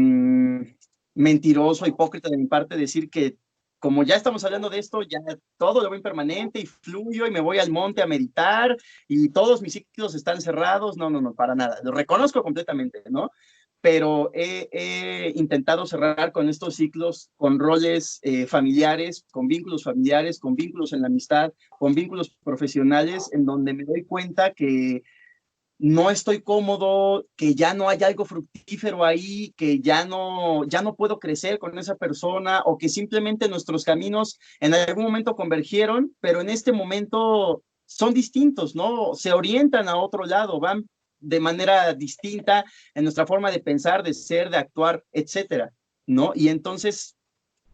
A: mentiroso, hipócrita de mi parte decir que como ya estamos hablando de esto, ya todo lo veo impermanente y fluyo y me voy al monte a meditar y todos mis ciclos están cerrados. No, no, no, para nada. Lo reconozco completamente, ¿no? Pero he intentado cerrar con estos ciclos, con roles familiares, con vínculos en la amistad, con vínculos profesionales, en donde me doy cuenta que no estoy cómodo, que ya no hay algo fructífero ahí, que ya no puedo crecer con esa persona o que simplemente nuestros caminos en algún momento convergieron, pero en este momento son distintos, ¿no? Se orientan a otro lado, van de manera distinta en nuestra forma de pensar, de ser, de actuar, etcétera, ¿no? Y entonces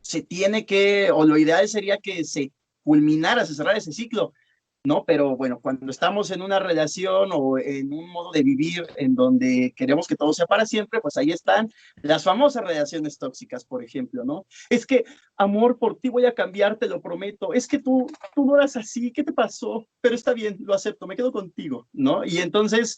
A: se tiene que, o lo ideal sería que se culminara, se cerrara ese ciclo, ¿no? Pero bueno, cuando estamos en una relación o en un modo de vivir en donde queremos que todo sea para siempre, pues ahí están las famosas relaciones tóxicas, por ejemplo, ¿no? Es que, amor, por ti voy a cambiar, te lo prometo. Es que tú no eras así, ¿qué te pasó? Pero está bien, lo acepto, me quedo contigo, ¿no? Y entonces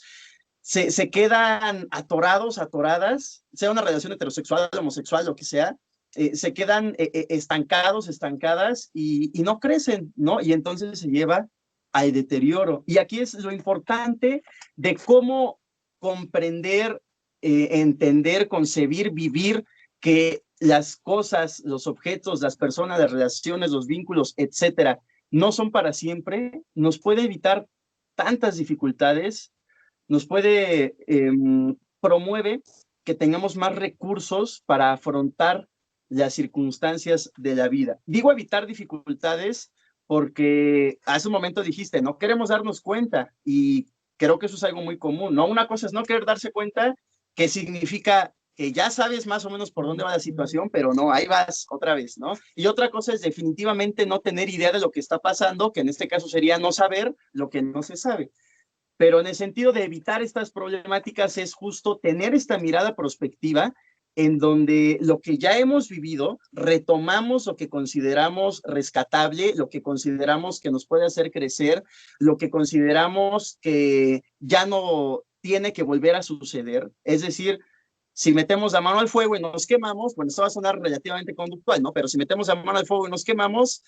A: se quedan atorados, atoradas, sea una relación heterosexual, homosexual, lo que sea, se quedan estancados, estancadas y no crecen, ¿no? Y entonces se lleva al deterioro. Y aquí es lo importante de cómo comprender, entender, concebir, vivir que las cosas, los objetos, las personas, las relaciones, los vínculos, etcétera, no son para siempre, nos puede evitar tantas dificultades, nos puede, promueve que tengamos más recursos para afrontar las circunstancias de la vida. Digo evitar dificultades porque hace un momento dijiste, no queremos darnos cuenta, y creo que eso es algo muy común, ¿no? Una cosa es no querer darse cuenta, que significa que ya sabes más o menos por dónde va la situación, pero no, ahí vas otra vez, ¿no? Y otra cosa es definitivamente no tener idea de lo que está pasando, que en este caso sería no saber lo que no se sabe. Pero en el sentido de evitar estas problemáticas es justo tener esta mirada prospectiva en donde lo que ya hemos vivido, retomamos lo que consideramos rescatable, lo que consideramos que nos puede hacer crecer, lo que consideramos que ya no tiene que volver a suceder. Es decir, si metemos la mano al fuego y nos quemamos, bueno, esto va a sonar relativamente conductual, ¿no? Pero si metemos la mano al fuego y nos quemamos,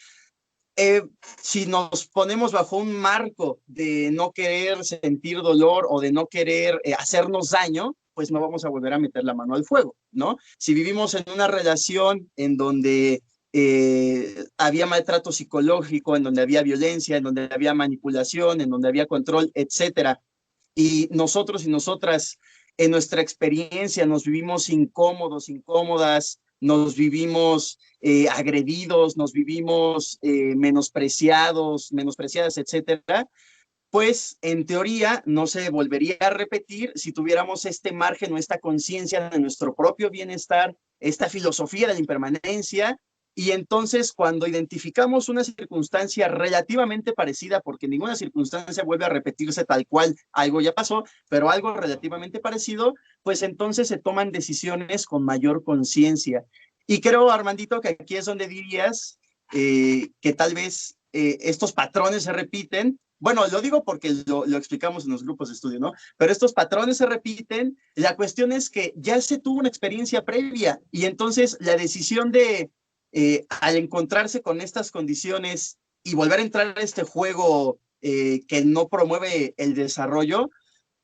A: eh, si nos ponemos bajo un marco de no querer sentir dolor o de no querer hacernos daño, pues no vamos a volver a meter la mano al fuego, ¿no? Si vivimos en una relación en donde había maltrato psicológico, en donde había violencia, en donde había manipulación, en donde había control, etcétera, y nosotros y nosotras en nuestra experiencia nos vivimos incómodos, incómodas, nos vivimos agredidos, nos vivimos menospreciados, menospreciadas, etcétera, pues en teoría no se volvería a repetir si tuviéramos este margen o esta conciencia de nuestro propio bienestar, esta filosofía de la impermanencia. Y entonces cuando identificamos una circunstancia relativamente parecida, porque ninguna circunstancia vuelve a repetirse tal cual, algo ya pasó, pero algo relativamente parecido, pues entonces se toman decisiones con mayor conciencia. Y creo, Armandito, que aquí es donde dirías que tal vez estos patrones se repiten. Bueno, lo digo porque lo explicamos en los grupos de estudio, ¿no? Pero estos patrones se repiten. La cuestión es que ya se tuvo una experiencia previa y entonces la decisión de, al encontrarse con estas condiciones y volver a entrar a este juego que no promueve el desarrollo,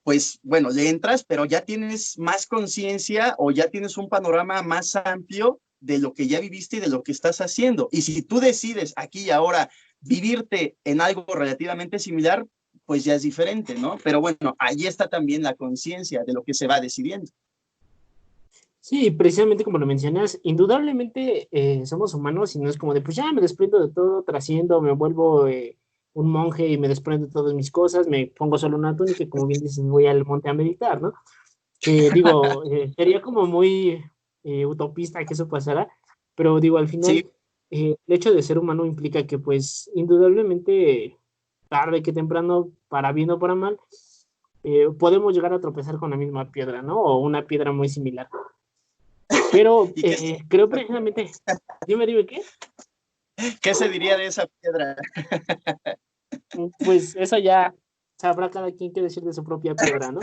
A: pues bueno, le entras, pero ya tienes más conciencia o ya tienes un panorama más amplio de lo que ya viviste y de lo que estás haciendo. Y si tú decides aquí y ahora vivirte en algo relativamente similar, pues ya es diferente, ¿no? Pero bueno, ahí está también la conciencia de lo que se va decidiendo.
B: Sí, precisamente como lo mencionas, indudablemente somos humanos y no es como de, pues ya me desprendo de todo, trasciendo, me vuelvo un monje y me desprendo de todas mis cosas, me pongo solo una túnica y como bien dices, voy al monte a meditar, ¿no? Que digo, sería como muy utopista que eso pasara, pero digo, al
A: Sí,
B: final, el hecho de ser humano implica que pues indudablemente, tarde que temprano, para bien o para mal, podemos llegar a tropezar con la misma piedra, ¿no? O una piedra muy similar. Pero
A: ¿y qué,
B: creo precisamente, dime qué.
A: qué se diría de esa piedra?
B: Pues eso ya sabrá cada quien qué decir de su propia piedra, ¿no?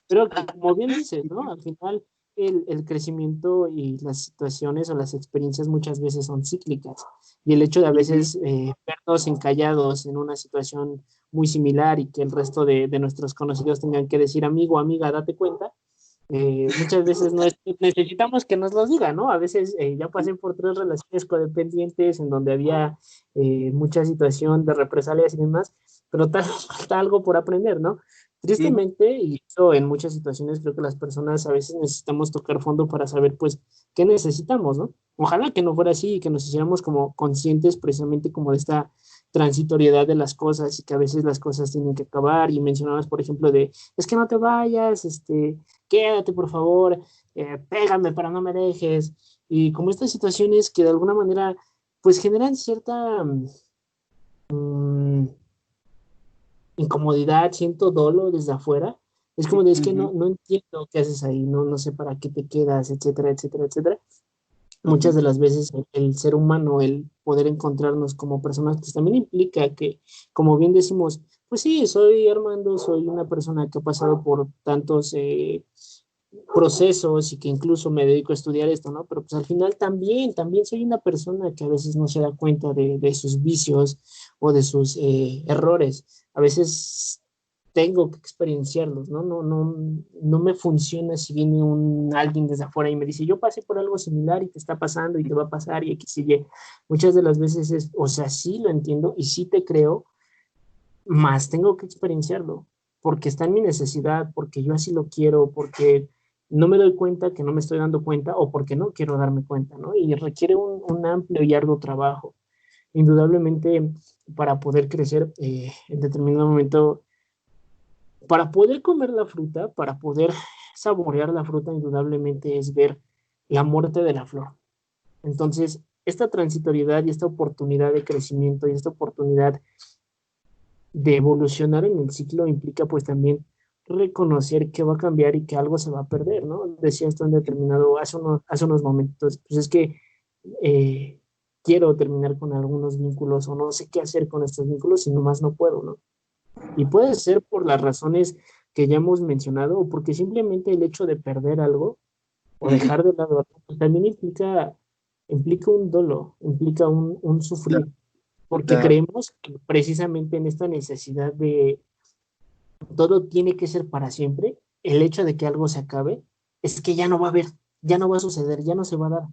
B: Pero como bien dices, ¿no? Al final el crecimiento y las situaciones o las experiencias muchas veces son cíclicas y el hecho de a
A: Uh -huh.
B: veces vernos encallados en una situación muy similar y que el resto de nuestros conocidos tengan que decir, amigo, amiga, date cuenta, muchas veces no es, necesitamos que nos los diga, ¿no? A veces ya pasé por 3 relaciones codependientes en donde había mucha situación de represalias y demás, pero tal vez falta algo por aprender, ¿no?
A: Uh -huh.
B: Tristemente, y eso en muchas situaciones creo que las personas a veces necesitamos tocar fondo para saber, pues, qué necesitamos, ¿no? Ojalá que no fuera así y que nos hiciéramos como conscientes precisamente como de esta transitoriedad de las cosas y que a veces las cosas tienen que acabar y mencionabas, por ejemplo, de, es que no te vayas, quédate por favor, pégame para no me dejes, y como estas situaciones que de alguna manera pues generan cierta mm, incomodidad, siento dolor desde afuera, es como de, es
A: Uh
B: que
A: -huh.
B: no entiendo qué haces ahí, no sé para qué te quedas, etcétera, etcétera, etcétera.
A: Uh
B: Muchas
A: -huh.
B: de las veces el ser humano, el poder encontrarnos como personas, pues también implica que, como bien decimos, pues sí, soy Armando, soy una persona que ha pasado por tantos procesos y que incluso me dedico a estudiar esto, ¿no? Pero pues al final también soy una persona que a veces no se da cuenta de sus vicios o de sus errores. A veces tengo que experienciarlos, ¿no? No me funciona si viene alguien desde afuera y me dice, yo pasé por algo similar y te está pasando y te va a pasar y X y Y. Muchas de las veces es, o sea, sí lo entiendo y sí te creo, más tengo que experienciarlo, porque está en mi necesidad, porque yo así lo quiero, porque no me doy cuenta que no me estoy dando cuenta o porque no quiero darme cuenta, ¿no? Y requiere un amplio y arduo trabajo. Indudablemente, para poder crecer en determinado momento, para poder comer la fruta, para poder saborear la fruta, indudablemente es ver la muerte de la flor. Entonces, esta transitoriedad y esta oportunidad de crecimiento y esta oportunidad de evolucionar en el ciclo implica pues también reconocer que va a cambiar y que algo se va a perder, ¿no? Decía esto en determinado, hace unos momentos, pues es que eh, quiero terminar con algunos vínculos o no sé qué hacer con estos vínculos y nomás no puedo, ¿no? Y puede ser por las razones que ya hemos mencionado o porque simplemente el hecho de perder algo o dejar de lado algo, pues también implica un dolo, implica un sufrir, porque
A: Claro.
B: creemos que precisamente en esta necesidad de todo tiene que ser para siempre, el hecho de que algo se acabe es que ya no va a haber, ya no va a suceder, ya no se va a dar.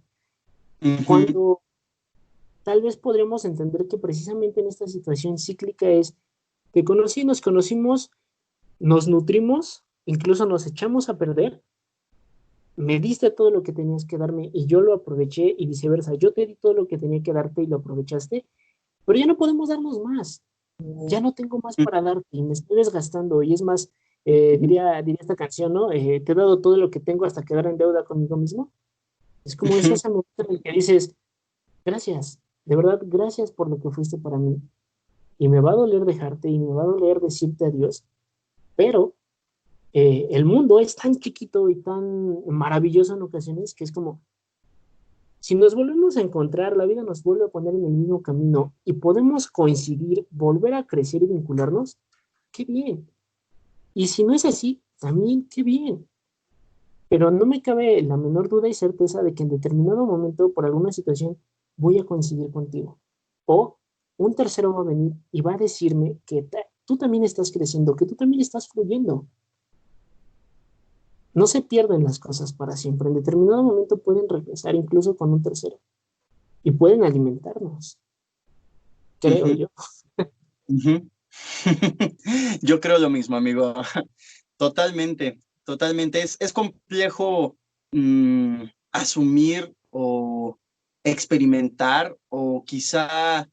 A: Ujú.
B: Cuando tal vez podremos entender que precisamente en esta situación cíclica es que nos conocimos, nos nutrimos, incluso nos echamos a perder, me diste todo lo que tenías que darme y yo lo aproveché y viceversa, yo te di todo lo que tenía que darte y lo aprovechaste, pero ya no podemos darnos más, ya no tengo más para darte y me estoy desgastando y es más, diría esta canción, ¿no? Te he dado todo lo que tengo hasta quedar en deuda conmigo mismo. Es como
A: Ujú.
B: ese momento en el que dices, gracias, de verdad, gracias por lo que fuiste para mí y me va a doler dejarte y me va a doler decirte adiós, pero el mundo es tan chiquito y tan maravilloso en ocasiones que es como, si nos volvemos a encontrar, la vida nos vuelve a poner en el mismo camino y podemos coincidir, volver a crecer y vincularnos, qué bien. Y si no es así, también qué bien. Pero no me cabe la menor duda y certeza de que en determinado momento, por alguna situación, voy a coincidir contigo. O un tercero va a venir y va a decirme que tú también estás creciendo, que tú también estás fluyendo. No se pierden las cosas para siempre. En determinado momento pueden regresar incluso con un tercero y pueden alimentarnos, creo
A: Ujú.
B: yo.
A: Ujú. Yo creo lo mismo, amigo. Totalmente, totalmente. Es complejo asumir o experimentar o quizá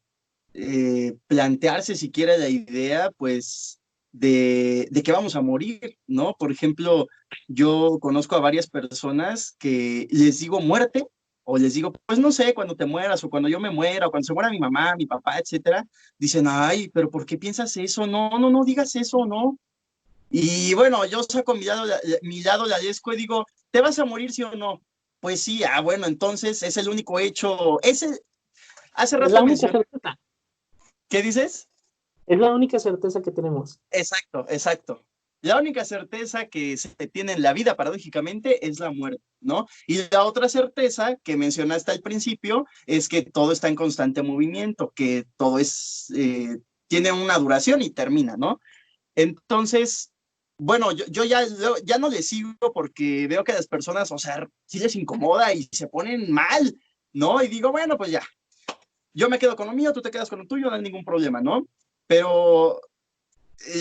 A: plantearse siquiera la idea, pues, de que vamos a morir, ¿no? Por ejemplo, yo conozco a varias personas que les digo muerte o les digo, pues no sé, cuando te mueras o cuando yo me muera o cuando se muera mi mamá, mi papá, etcétera, dicen, ay, pero ¿por qué piensas eso? No, no, no digas eso, no. Y bueno, yo saco mi lado lalesco y digo, ¿te vas a morir sí o no? Pues sí, bueno, entonces es el único hecho. Hace
B: Es
A: rato
B: la única
A: mencioné,
B: certeza,
A: ¿qué dices?
B: es la única certeza que tenemos.
A: Exacto, exacto. La única certeza que se tiene en la vida, paradójicamente, es la muerte, ¿no? Y la otra certeza que mencionaste al principio es que todo está en constante movimiento, que todo tiene una duración y termina, ¿no? Entonces, bueno, yo ya no les sigo porque veo que a las personas, o sea, sí les incomoda y se ponen mal, ¿no? Y digo, bueno, pues ya, yo me quedo con lo mío, tú te quedas con lo tuyo, no hay ningún problema, ¿no? Pero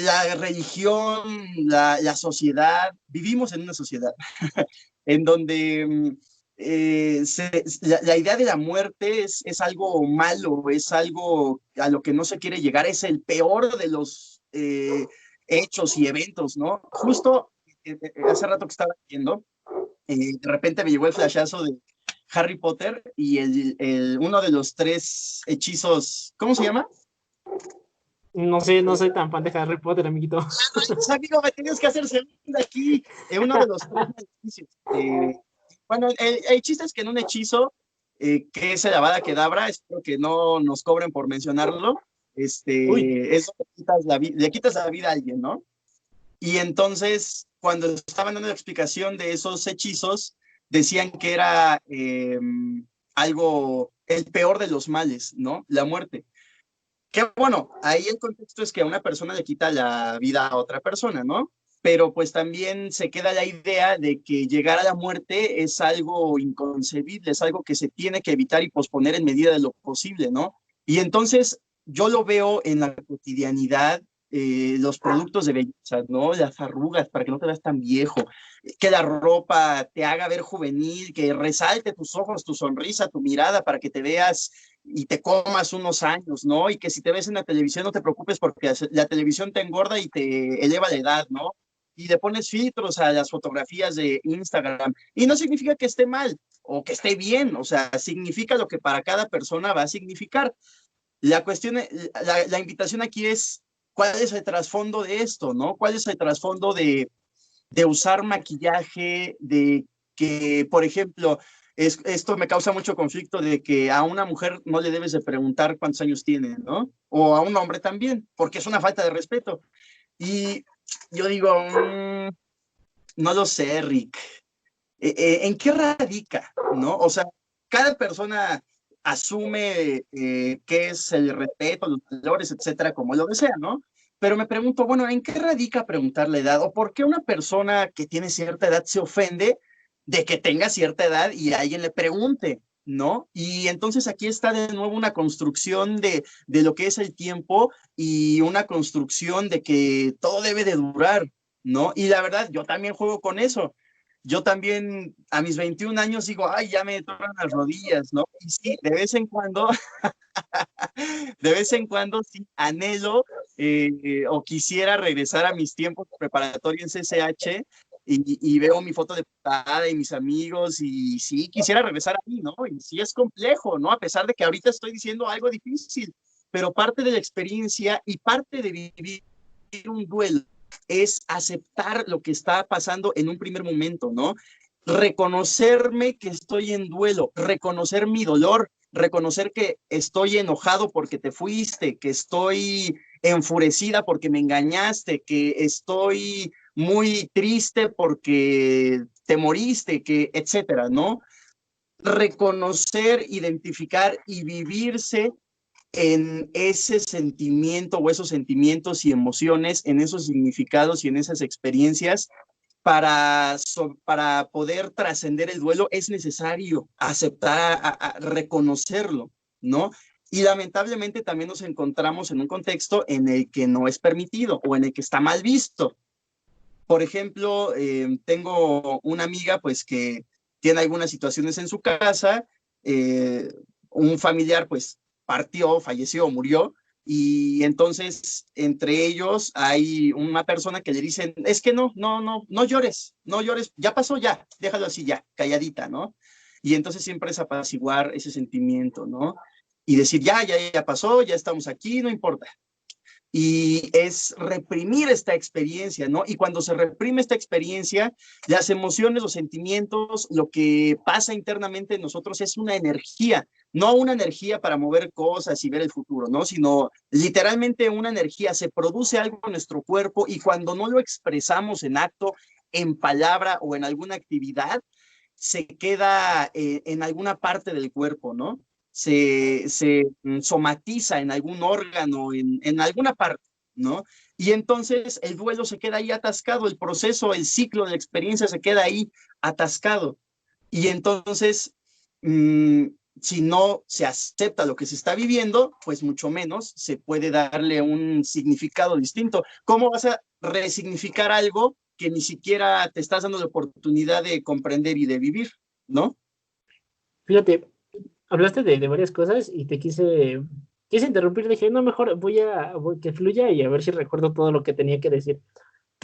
A: la religión, la sociedad, vivimos en una sociedad en donde la idea de la muerte es algo malo, es algo a lo que no se quiere llegar, es el peor de los hechos y eventos, ¿no? Justo hace rato que estaba viendo, de repente me llegó el flashazo de Harry Potter y uno de los tres hechizos, ¿cómo se llama?
B: No sé, no soy tan fan de Harry Potter, amiguito.
A: Pues, amigo, me tienes que hacer segunda aquí. Uno de los tres beneficios. Bueno, el chiste es que en un hechizo, que es el Avada Kedavra, espero que no nos cobren por mencionarlo,
B: Uy,
A: es donde le quitas la vida a alguien, ¿no? Y entonces, cuando estaban dando la explicación de esos hechizos, decían que era algo, el peor de los males, ¿no? La muerte. Que bueno, ahí el contexto es que a una persona le quita la vida a otra persona, ¿no? Pero pues también se queda la idea de que llegar a la muerte es algo inconcebible, es algo que se tiene que evitar y posponer en medida de lo posible, ¿no? Y entonces yo lo veo en la cotidianidad, los productos de belleza, ¿no? Las arrugas para que no te veas tan viejo, que la ropa te haga ver juvenil, que resalte tus ojos, tu sonrisa, tu mirada para que te veas y te comas unos años, ¿no? Y que si te ves en la televisión no te preocupes porque la televisión te engorda y te eleva la edad, ¿no? Y le pones filtros a las fotografías de Instagram. Y no significa que esté mal o que esté bien, o sea, significa lo que para cada persona va a significar. La cuestión, la invitación aquí es, ¿cuál es el trasfondo de esto, no? ¿Cuál es el trasfondo de usar maquillaje, de que, por ejemplo, esto me causa mucho conflicto de que a una mujer no le debes de preguntar cuántos años tiene, ¿no? O a un hombre también, porque es una falta de respeto. Y yo digo, no lo sé, Rick. ¿En qué radica, no? O sea, cada persona asume qué es el respeto, los valores, etcétera, como lo desea, ¿no? Pero me pregunto, bueno, ¿en qué radica preguntar la edad? ¿O por qué una persona que tiene cierta edad se ofende de que tenga cierta edad y alguien le pregunte, ¿no? Y entonces aquí está de nuevo una construcción de lo que es el tiempo y una construcción de que todo debe de durar, ¿no? Y la verdad, yo también juego con eso. Yo también a mis 21 años digo, ay, ya me tocan las rodillas, ¿no? Y sí, de vez en cuando sí anhelo o quisiera regresar a mis tiempos preparatorios en CCH y veo mi foto de portada y mis amigos y sí, quisiera regresar a mí, ¿no? Y sí es complejo, ¿no? A pesar de que ahorita estoy diciendo algo difícil, pero parte de la experiencia y parte de vivir un duelo es aceptar lo que está pasando en un primer momento, ¿no? Reconocerme que estoy en duelo, reconocer mi dolor, reconocer que estoy enojado porque te fuiste, que estoy enfurecida porque me engañaste, que estoy muy triste porque te moriste, que etcétera, ¿no? Reconocer, identificar y vivirse en ese sentimiento o esos sentimientos y emociones, en esos significados y en esas experiencias, para poder trascender el duelo es necesario aceptar, reconocerlo, ¿no? Y lamentablemente también nos encontramos en un contexto en el que no es permitido o en el que está mal visto. Por ejemplo, tengo una amiga pues que tiene algunas situaciones en su casa, eh, un familiar pues partió, falleció, murió, y entonces entre ellos hay una persona que le dicen, es que no llores, no llores, ya pasó ya, déjalo así ya, calladita, ¿no? Y entonces siempre es apaciguar ese sentimiento, ¿no? Y decir, ya pasó, ya estamos aquí, no importa, y es reprimir esta experiencia, ¿no? Y cuando se reprime esta experiencia, las emociones, los sentimientos, lo que pasa internamente en nosotros es una energía, no una energía para mover cosas y ver el futuro, ¿no? Sino literalmente una energía, se produce algo en nuestro cuerpo y cuando no lo expresamos en acto, en palabra o en alguna actividad, se queda en alguna parte del cuerpo, ¿no? Se somatiza en algún órgano, en alguna parte, ¿no? Y entonces el duelo se queda ahí atascado, el proceso, el ciclo de la experiencia se queda ahí atascado. Y entonces, mmm, si no se acepta lo que se está viviendo, pues mucho menos se puede darle un significado distinto. ¿Cómo vas a resignificar algo que ni siquiera te estás dando la oportunidad de comprender y de vivir, ¿no?
B: Fíjate, hablaste de varias cosas y te quise interrumpir. Dije, no, mejor voy que fluya y a ver si recuerdo todo lo que tenía que decir.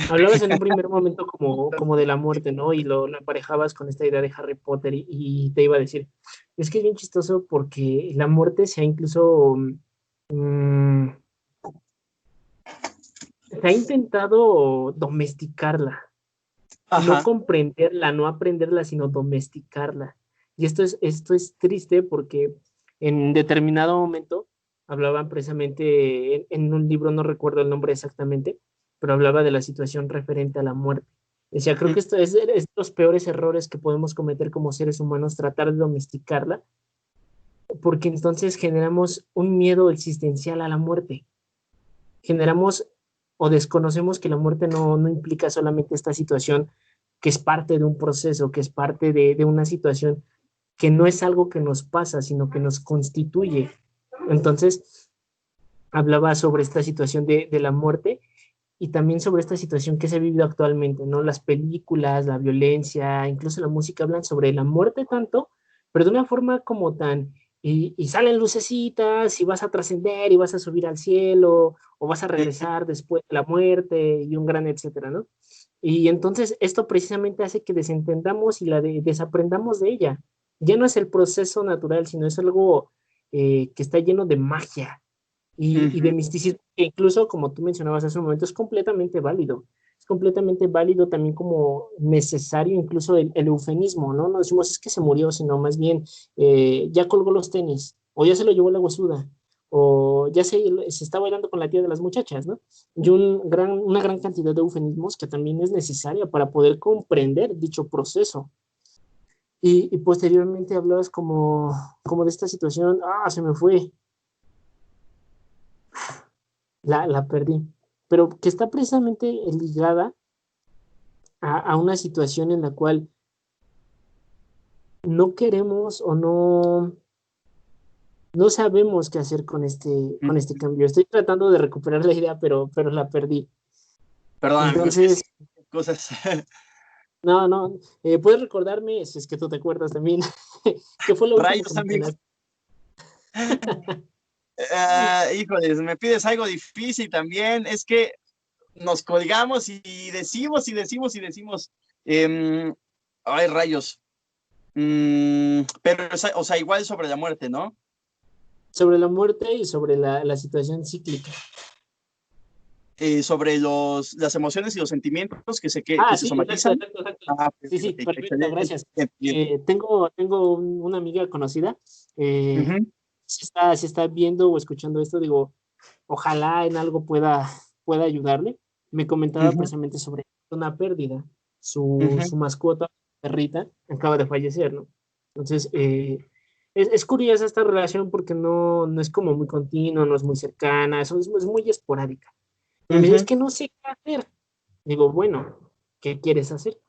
B: Hablabas en un primer momento como de la muerte, ¿no? Y lo emparejabas con esta idea de Harry Potter y te iba a decir, es que es bien chistoso porque la muerte se ha incluso, mm, se ha intentado domesticarla, no
A: Ajá.
B: comprenderla, no aprenderla, sino domesticarla. Y esto es triste porque en determinado momento hablaban precisamente en un libro, no recuerdo el nombre exactamente, pero hablaba de la situación referente a la muerte. Decía, creo que esto es los peores errores que podemos cometer como seres humanos, tratar de domesticarla, porque entonces generamos un miedo existencial a la muerte. Generamos o desconocemos que la muerte no implica solamente esta situación que es parte de un proceso, que es parte de una situación que no es algo que nos pasa, sino que nos constituye. Entonces, hablaba sobre esta situación de la muerte y también sobre esta situación que se ha vivido actualmente, ¿no? Las películas, la violencia, incluso la música hablan sobre la muerte tanto, pero de una forma como tan, y salen lucecitas, y vas a trascender, y vas a subir al cielo, o vas a regresar después de la muerte, y un gran etcétera, ¿no? Y entonces esto precisamente hace que desentendamos y desaprendamos de ella. Ya no es el proceso natural, sino es algo que está lleno de magia, y de
A: Ujú.
B: misticismo, que incluso, como tú mencionabas hace un momento, es completamente válido. Es completamente válido también como necesario incluso el eufemismo, ¿no? No decimos es que se murió, sino más bien ya colgó los tenis, o ya se lo llevó la huesuda, o ya se está bailando con la tía de las muchachas, ¿no? Y una gran cantidad de eufemismos que también es necesaria para poder comprender dicho proceso. Y posteriormente hablabas como de esta situación, se me fue, la perdí, pero que está precisamente ligada a una situación en la cual no queremos o no sabemos qué hacer con este cambio. Estoy tratando de recuperar la idea, pero la perdí.
A: Perdóname, es que sí,
B: Entonces,
A: cosas.
B: no, ¿puedes recordarme, si es que tú te acuerdas también, qué fue lo último que
A: Rayos, amigo.
B: mencionaste?
A: Híjoles, me pides algo difícil también. Es que nos colgamos y decimos y decimos y decimos. Em, Ay, rayos. Pero, o sea, igual sobre la muerte, ¿no?
B: Sobre la muerte y sobre la situación cíclica.
A: Sobre las emociones y los sentimientos que se
B: Sí, exacto,
A: somatizan.
B: exacto, exacto.
A: Ah, ok,
B: Sí, sí,
A: ok,
B: perfecto,
A: excelente,
B: gracias.
A: bien.
B: Tengo una amiga conocida,
A: Ujú,
B: si está viendo o escuchando esto, digo, ojalá en algo pueda ayudarle. Me comentaba
A: ujú,
B: precisamente sobre una pérdida.
A: ujú.
B: Su mascota, perrita, acaba de fallecer, ¿no? Entonces, es curiosa esta relación porque no es como muy continua, no es muy cercana, es muy esporádica. Y me dice, es
A: Ujú,
B: que no sé qué hacer. Digo, bueno, ¿qué quieres hacer?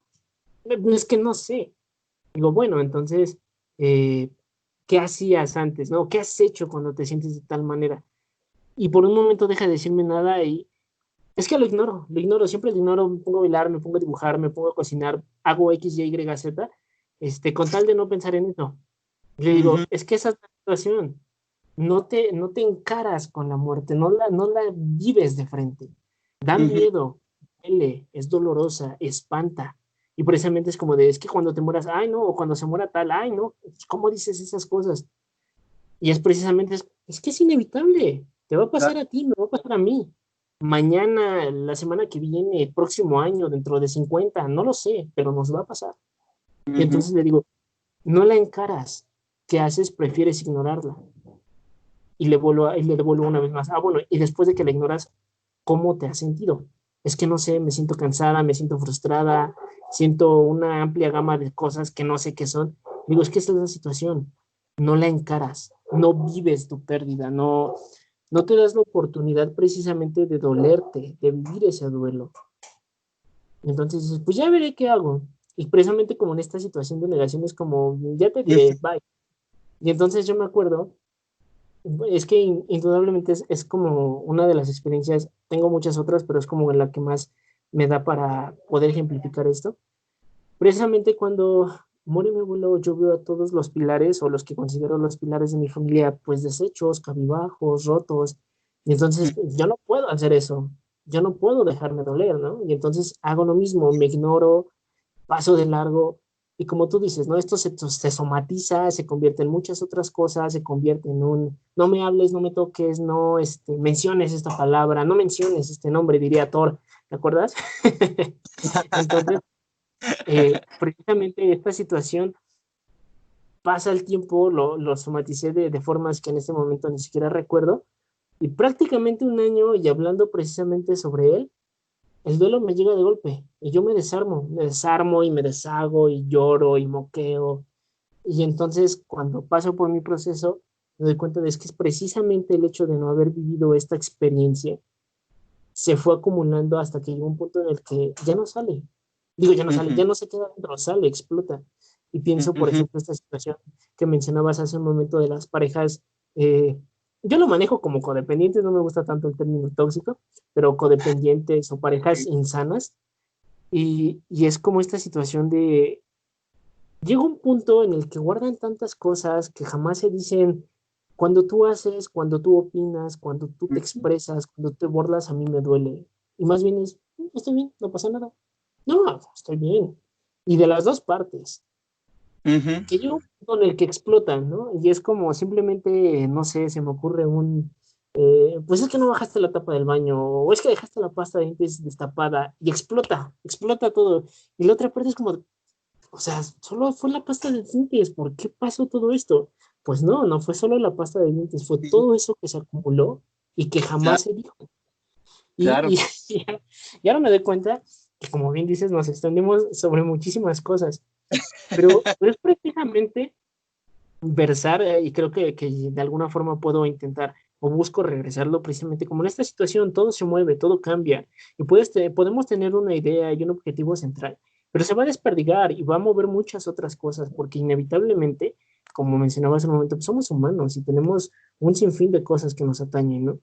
B: Es que no sé. Digo, bueno, entonces, eh, ¿qué hacías antes, no? ¿Qué has hecho cuando te sientes de tal manera? Y por un momento deja de decirme nada y es que lo ignoro, siempre lo ignoro, me pongo a bailar, me pongo a dibujar, me pongo a cocinar, hago X, Y, Z, con tal de no pensar en eso. Le
A: ujú,
B: digo, es que esa es la situación, no te encaras con la muerte, no la vives de frente, da
A: ujú,
B: miedo, duele, es dolorosa, espanta. Y precisamente es como de, es que cuando te mueras, ay no, o cuando se muera tal, ay no, ¿cómo dices esas cosas? Y es precisamente, es que es inevitable, te va a pasar
A: claro,
B: a ti, me va a pasar a mí. Mañana, la semana que viene, el próximo año, dentro de 50 no lo sé, pero nos va a pasar. Y
A: ujú,
B: entonces le digo, no la encaras, ¿qué haces? Prefieres ignorarla. Y le devuelvo una vez más, bueno, y después de que la ignoras, ¿cómo te has sentido? Es que no sé, me siento cansada, me siento frustrada, siento una amplia gama de cosas que no sé qué son. Digo, es que esa es la situación, no la encaras, no vives tu pérdida, no te das la oportunidad precisamente de dolerte, de vivir ese duelo. Entonces dices, pues ya veré qué hago. Y precisamente como en esta situación de negación es como, ya te diré,
A: ujú,
B: bye. Y entonces yo me acuerdo, es que indudablemente es como una de las experiencias, tengo muchas otras, pero es como la que más me da para poder ejemplificar esto. Precisamente cuando muere mi abuelo, yo veo a todos los pilares o los que considero los pilares de mi familia, pues deshechos, cabibajos, rotos. Y entonces pues, yo no puedo hacer eso, yo no puedo dejarme doler, ¿no? Y entonces hago lo mismo, me ignoro, paso de largo. Y como tú dices, ¿no? Esto se somatiza, se convierte en muchas otras cosas, se convierte en no me hables, no me toques, no menciones esta palabra, no menciones este nombre, diría Thor, ¿te acuerdas? Entonces, precisamente esta situación pasa el tiempo, lo somaticé de formas que en este momento ni siquiera recuerdo, y prácticamente un año y hablando precisamente sobre él, el duelo me llega de golpe y yo me desarmo y me deshago y lloro y moqueo. Y entonces cuando paso por mi proceso, me doy cuenta de es que es precisamente el hecho de no haber vivido esta experiencia se fue acumulando hasta que llegó un punto en el que ya no sale. Digo, ya no sale,
A: Ujú,
B: ya no se queda dentro, sale, explota. Y pienso, por
A: ujú,
B: ejemplo, esta situación que mencionabas hace un momento de las parejas, yo lo manejo como codependientes, no me gusta tanto el término tóxico, pero codependientes o parejas
A: ok,
B: insanas. Y es como esta situación de, llega un punto en el que guardan tantas cosas que jamás se dicen, cuando tú haces, cuando tú opinas, cuando tú te
A: ujú,
B: expresas, cuando te burlas, a mí me duele. Y más bien es, estoy bien, no pasa nada. No, estoy bien. Y de las dos partes,
A: ujú.
B: que yo con el que explotan, ¿no? Y es como simplemente, no sé, se me ocurre un, pues es que no bajaste la tapa del baño, o es que dejaste la pasta de dientes destapada, y explota, explota todo. Y la otra parte es como, o sea, solo fue la pasta de dientes. ¿Por qué pasó todo esto? Pues no, no fue solo la pasta de dientes, fue
A: Sí,
B: todo eso que se acumuló y que jamás
A: claro,
B: se dijo. Y,
A: claro.
B: y, y ahora me doy cuenta que, como bien dices, nos extendemos sobre muchísimas cosas, pero es precisamente versar, y creo que de alguna forma puedo intentar o busco regresarlo precisamente como en esta situación, todo se mueve, todo cambia, y podemos tener una idea y un objetivo central, pero se va a desperdigar y va a mover muchas otras cosas, porque inevitablemente, como mencionaba hace un momento, pues somos humanos y tenemos un sinfín de cosas que nos atañen, ¿no?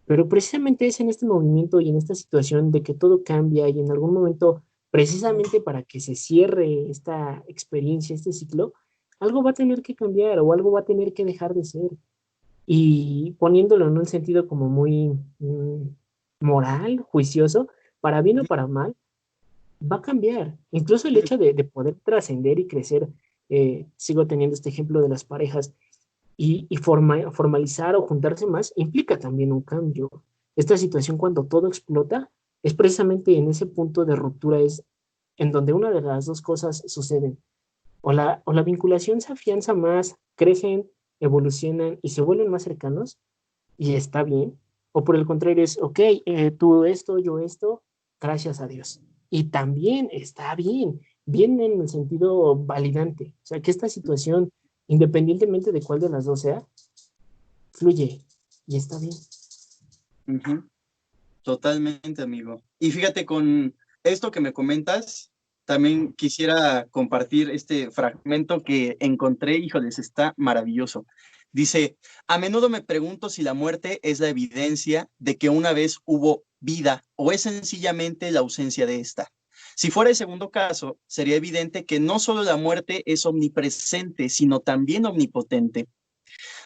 B: Pero precisamente es en este movimiento y en esta situación de que todo cambia y en algún momento, precisamente para que se cierre esta experiencia, este ciclo, algo va a tener que cambiar o algo va a tener que dejar de ser. Y poniéndolo en un sentido como muy moral, juicioso, para bien o
A: Ujú,
B: para mal, va a cambiar. Incluso el
A: ujú.
B: hecho de poder trascender y crecer, sigo teniendo este ejemplo de las parejas, y formalizar o juntarse más implica también un cambio. Esta situación cuando todo explota es precisamente en ese punto de ruptura, es en donde una de las dos cosas suceden. O la vinculación se afianza más, crecen, evolucionan y se vuelven más cercanos y está bien. O por el contrario es, ok, tú esto, yo esto, gracias a Dios. Y también está bien, bien en el sentido validante. O sea, que esta situación, independientemente de cuál de las dos sea, fluye y está bien.
A: Ujú. Totalmente, amigo. Y fíjate, con esto que me comentas, también quisiera compartir este fragmento que encontré, híjoles, está maravilloso. Dice, a menudo me pregunto si la muerte es la evidencia de que una vez hubo vida o es sencillamente la ausencia de esta. Si fuera el segundo caso, sería evidente que no solo la muerte es omnipresente, sino también omnipotente.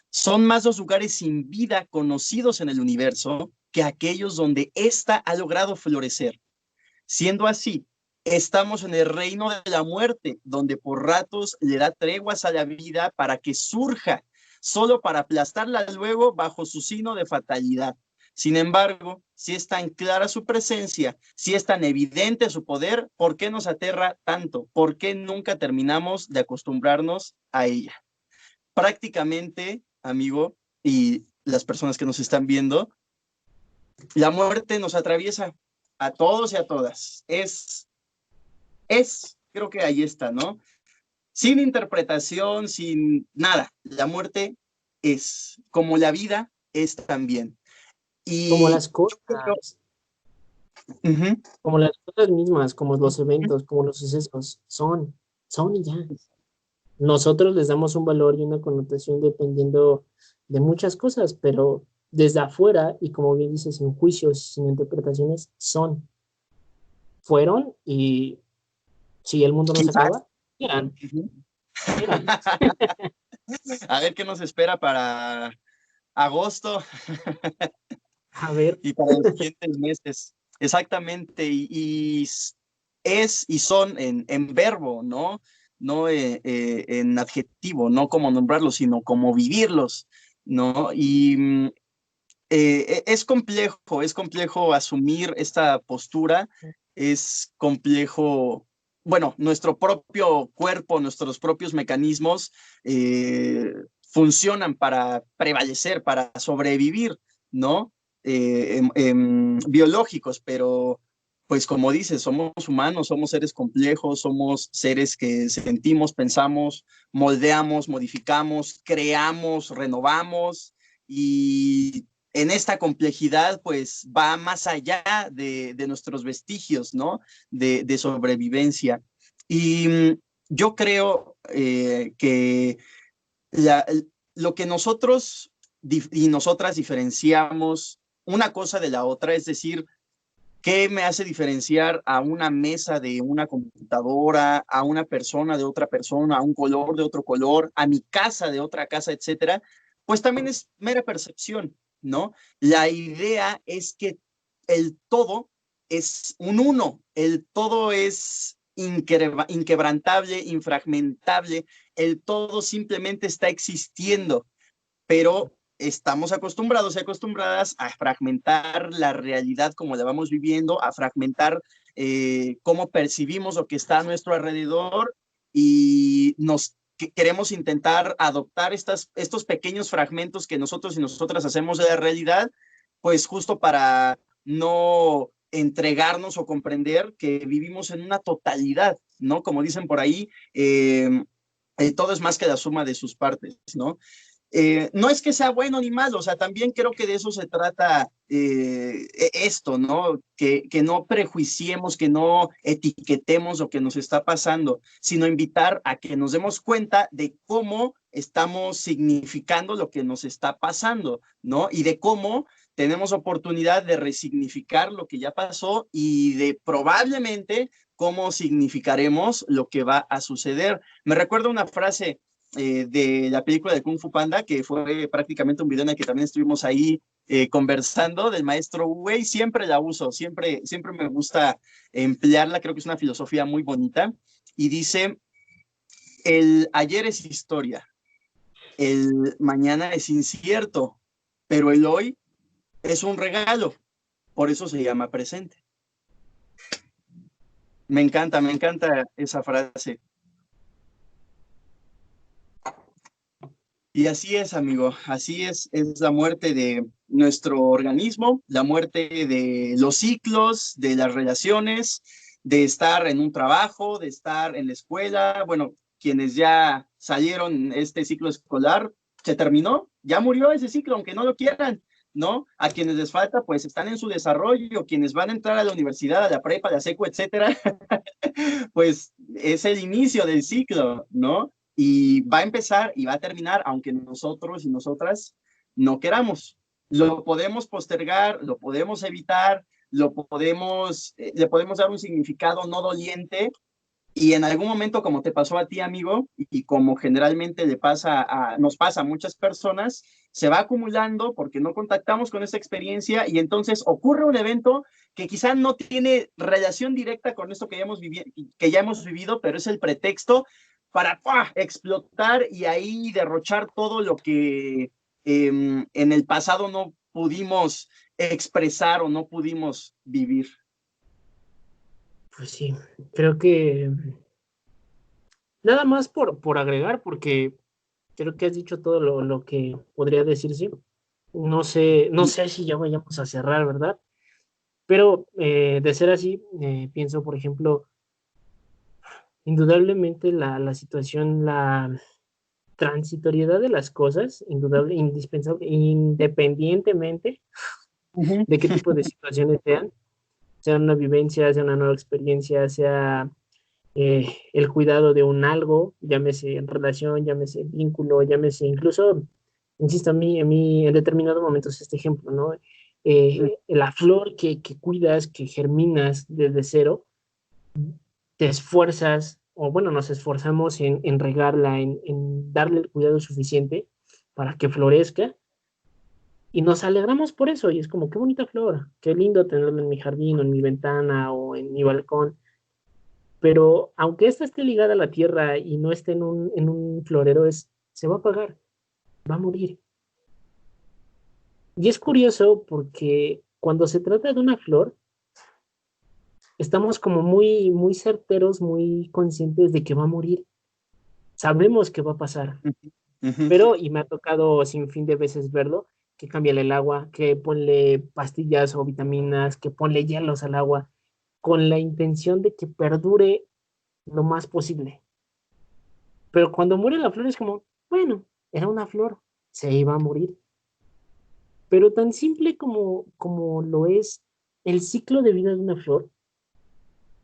A: Son más los lugares sin vida conocidos en el universo que aquellos donde ésta ha logrado florecer. Siendo así, estamos en el reino de la muerte, donde por ratos le da treguas a la vida para que surja, solo para aplastarla luego bajo su sino de fatalidad. Sin embargo, si es tan clara su presencia, si es tan evidente su poder, ¿por qué nos aterra tanto? ¿Por qué nunca terminamos de acostumbrarnos a ella? Prácticamente, amigo, y las personas que nos están viendo, la muerte nos atraviesa a todos y a todas. Creo que ahí está, ¿no? Sin interpretación, sin nada. La muerte es como la vida es también.
B: Como
A: Y
B: las
A: yo creo,
B: cosas,
A: uh-huh,
B: como las cosas mismas, como los eventos, como los sucesos, son y ya. Nosotros les damos un valor y una connotación dependiendo de muchas cosas, pero desde afuera, y como bien dices, sin juicios, sin interpretaciones, fueron, y si el mundo no se
A: quizás.
B: acaba, eran,
A: Uh-huh.
B: eran.
A: A ver qué nos espera para agosto
B: A ver,
A: y para los siguientes meses. Exactamente, y es y son en verbo, ¿no? No en adjetivo, no como nombrarlos, sino como vivirlos, ¿no? Y es complejo asumir esta postura, es complejo, bueno, nuestro propio cuerpo, nuestros propios mecanismos funcionan para prevalecer, para sobrevivir, ¿no? Biológicos, pero pues como dices, somos humanos, somos seres complejos, somos seres que sentimos, pensamos, moldeamos, modificamos, creamos, renovamos y en esta complejidad pues va más allá de nuestros vestigios, ¿no? De sobrevivencia. Y yo creo que la, lo que nosotros y nosotras diferenciamos una cosa de la otra, es decir, ¿qué me hace diferenciar a una mesa de una computadora, a una persona de otra persona, a un color de otro color, a mi casa de otra casa, etcétera? Pues también es mera percepción, ¿no? La idea es que el todo es un uno, el todo es inquebrantable, infragmentable, el todo simplemente está existiendo, pero estamos acostumbrados y acostumbradas a fragmentar la realidad como la vamos viviendo, a fragmentar cómo percibimos lo que está a nuestro alrededor y nos queremos intentar adoptar estos pequeños fragmentos que nosotros y nosotras hacemos de la realidad, pues justo para no entregarnos o comprender que vivimos en una totalidad, ¿no? Como dicen por ahí, todo es más que la suma de sus partes, ¿no? No es que sea bueno ni malo, o sea, también creo que de eso se trata esto, ¿no? Que no prejuiciemos, que no etiquetemos lo que nos está pasando, sino invitar a que nos demos cuenta de cómo estamos significando lo que nos está pasando, ¿no? Y de cómo tenemos oportunidad de resignificar lo que ya pasó y de probablemente cómo significaremos lo que va a suceder. Me recuerdo una frase de la película de Kung Fu Panda, que fue prácticamente un video en el que también estuvimos ahí conversando, del maestro Wei. Siempre la uso, siempre me gusta emplearla, creo que es una filosofía muy bonita, y dice, el ayer es historia, el mañana es incierto, pero el hoy es un regalo, por eso se llama presente. Me encanta esa frase. Y así es, amigo, así es la muerte de nuestro organismo, la muerte de los ciclos, de las relaciones, de estar en un trabajo, de estar en la escuela. Bueno, quienes ya salieron este ciclo escolar, se terminó, ya murió ese ciclo, aunque no lo quieran, ¿no? A quienes les falta, pues están en su desarrollo, quienes van a entrar a la universidad, a la prepa, a la secu, etcétera, pues es el inicio del ciclo, ¿no? Y va a empezar y va a terminar, aunque nosotros y nosotras no queramos. Lo podemos postergar, lo podemos evitar, le podemos dar un significado no doliente y en algún momento, como te pasó a ti, amigo, y como generalmente nos pasa a muchas personas, se va acumulando porque no contactamos con esa experiencia y entonces ocurre un evento que quizá no tiene relación directa con esto que ya hemos vivido, pero es el pretexto para ¡pah! Explotar y ahí derrochar todo lo que en el pasado no pudimos expresar o no pudimos vivir.
B: Pues sí, creo que nada más por agregar, porque creo que has dicho todo lo que podría decirse. No sé si ya vayamos a cerrar, ¿verdad? Pero de ser así, pienso, por ejemplo, indudablemente la situación, la transitoriedad de las cosas, indudable, indispensable, independientemente de qué tipo de situaciones sean, sea una vivencia, sea una nueva experiencia, sea el cuidado de un algo, llámese en relación, llámese vínculo, llámese incluso, insisto, a mí en determinado momento es este ejemplo, ¿no? La flor que cuidas, que germinas desde cero, te esfuerzas, o bueno, nos esforzamos en regarla, en darle el cuidado suficiente para que florezca, y nos alegramos por eso, y es como, qué bonita flor, qué lindo tenerla en mi jardín, o en mi ventana, o en mi balcón, pero aunque esta esté ligada a la tierra y no esté en un florero, se va a apagar, va a morir. Y es curioso porque cuando se trata de una flor, estamos como muy, muy certeros, muy conscientes de que va a morir. Sabemos que va a pasar, pero, y me ha tocado sin fin de veces verlo, que cámbiale el agua, que ponle pastillas o vitaminas, que ponle hielos al agua. con la intención de que perdure lo más posible. Pero cuando muere la flor es como, bueno, era una flor, se iba a morir. Pero tan simple como lo es el ciclo de vida de una flor,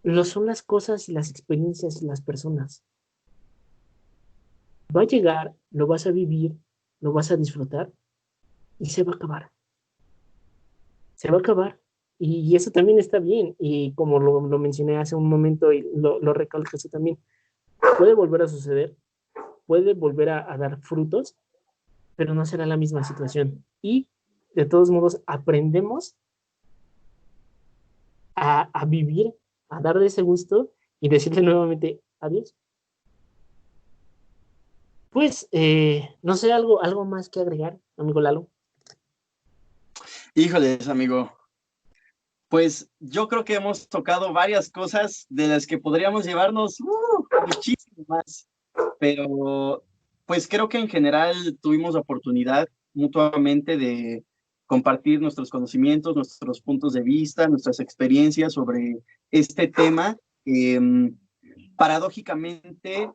B: lo son las cosas y las experiencias y las personas. Va a llegar, lo vas a vivir, lo vas a disfrutar y se va a acabar. Se va a acabar. Y eso también está bien. Y como lo mencioné hace un momento y lo recalco eso también, puede volver a suceder, puede volver a dar frutos, pero no será la misma situación. Y de todos modos aprendemos a vivir, a darle ese gusto y decirle nuevamente adiós. Pues, no sé, algo más que agregar, amigo Lalo.
A: Híjoles, amigo. Pues yo creo que hemos tocado varias cosas de las que podríamos llevarnos muchísimo más, pero pues creo que en general tuvimos la oportunidad mutuamente de compartir nuestros conocimientos, nuestros puntos de vista, nuestras experiencias sobre este tema. Paradójicamente,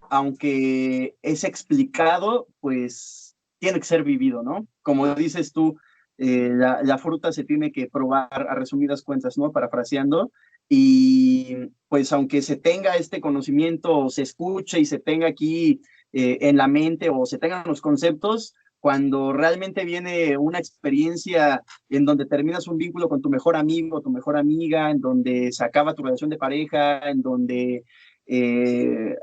A: aunque es explicado, pues tiene que ser vivido, ¿no? Como dices tú, la fruta se tiene que probar a resumidas cuentas, ¿no? Parafraseando. Y pues aunque se tenga este conocimiento, o se escuche y se tenga aquí en la mente o se tengan los conceptos, cuando realmente viene una experiencia en donde terminas un vínculo con tu mejor amigo, tu mejor amiga, en donde se acaba tu relación de pareja, en donde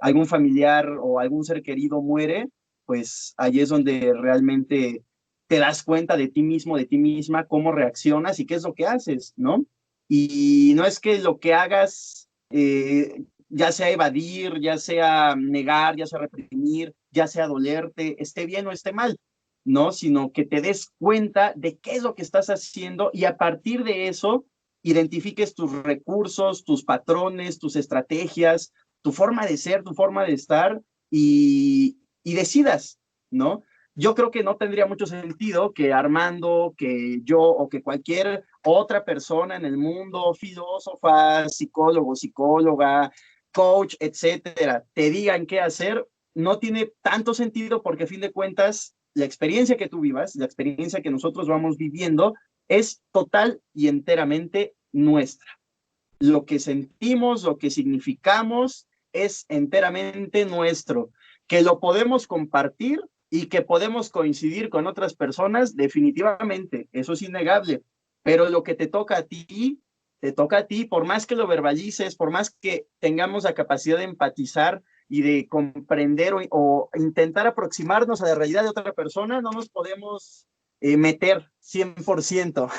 A: algún familiar o algún ser querido muere, pues ahí es donde realmente te das cuenta de ti mismo, de ti misma, cómo reaccionas y qué es lo que haces, ¿no? Y no es que lo que hagas, ya sea evadir, ya sea negar, ya sea reprimir, ya sea dolerte, esté bien o esté mal, ¿no? Sino que te des cuenta de qué es lo que estás haciendo y a partir de eso identifiques tus recursos, tus patrones, tus estrategias, tu forma de ser, tu forma de estar y decidas, ¿no? Yo creo que no tendría mucho sentido que Armando, que yo o que cualquier otra persona en el mundo, filósofa, psicólogo, psicóloga, coach, etcétera, te digan qué hacer. No tiene tanto sentido porque a fin de cuentas la experiencia que tú vivas, la experiencia que nosotros vamos viviendo es total y enteramente nuestra. Lo que sentimos, lo que significamos es enteramente nuestro. Que lo podemos compartir y que podemos coincidir con otras personas, definitivamente, eso es innegable. Pero lo que te toca a ti, por más que lo verbalices, por más que tengamos la capacidad de empatizar y de comprender o intentar aproximarnos a la realidad de otra persona, no nos podemos meter 100%.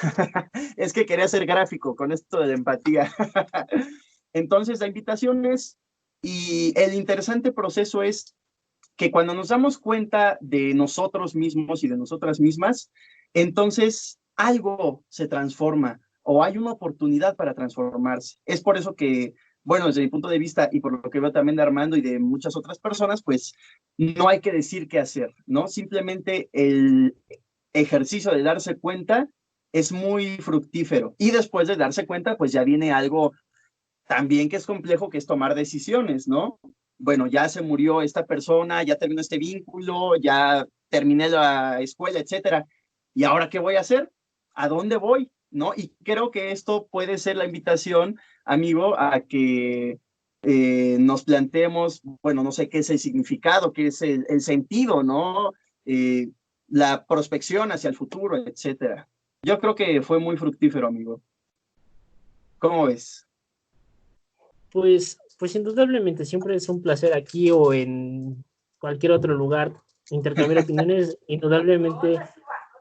A: Es que quería ser gráfico con esto de la empatía. Entonces, la invitación es, y el interesante proceso es que cuando nos damos cuenta de nosotros mismos y de nosotras mismas, entonces algo se transforma o hay una oportunidad para transformarse. Es por eso que, bueno, desde mi punto de vista y por lo que veo también de Armando y de muchas otras personas, pues no hay que decir qué hacer, ¿no? Simplemente el ejercicio de darse cuenta es muy fructífero. Y después de darse cuenta, pues ya viene algo también que es complejo, que es tomar decisiones, ¿no? Bueno, ya se murió esta persona, ya terminó este vínculo, ya terminé la escuela, etcétera. ¿Y ahora qué voy a hacer? ¿A dónde voy? ¿No? Y creo que esto puede ser la invitación, amigo, a que nos planteemos, bueno, no sé qué es el significado, qué es el sentido, ¿no? Eh, la prospección hacia el futuro, etcétera. Yo creo que fue muy fructífero, amigo. ¿Cómo ves?
B: Pues indudablemente siempre es un placer aquí o en cualquier otro lugar intercambiar opiniones. Indudablemente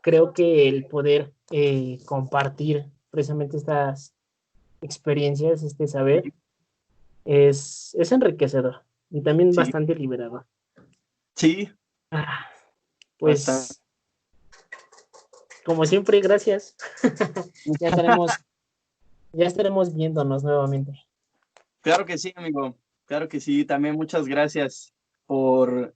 B: creo que el poder compartir precisamente estas experiencias, este saber, es enriquecedor y también
A: Sí,
B: bastante liberador.
A: sí,
B: Ah,
A: bastante.
B: pues, como siempre, gracias. ya estaremos, ya estaremos viéndonos nuevamente.
A: Claro que sí, amigo. Claro que sí. También muchas gracias por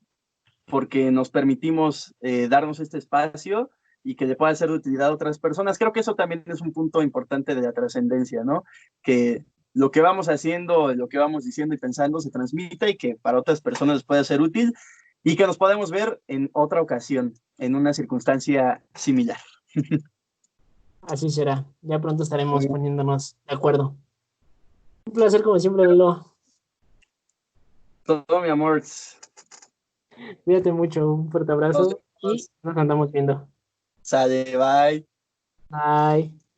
A: porque nos permitimos darnos este espacio y que le pueda ser de utilidad a otras personas. Creo que eso también es un punto importante de la trascendencia, ¿no? Que lo que vamos haciendo, lo que vamos diciendo y pensando se transmita y que para otras personas les pueda ser útil y que nos podemos ver en otra ocasión, en una circunstancia similar.
B: Así será. Ya pronto estaremos poniéndonos de acuerdo. Un placer como siempre, Lalo.
A: Todo mi amor.
B: Cuídate mucho, un fuerte
A: Nos
B: abrazo y
A: vemos.
B: nos andamos viendo.
A: Sale, bye.
B: Bye.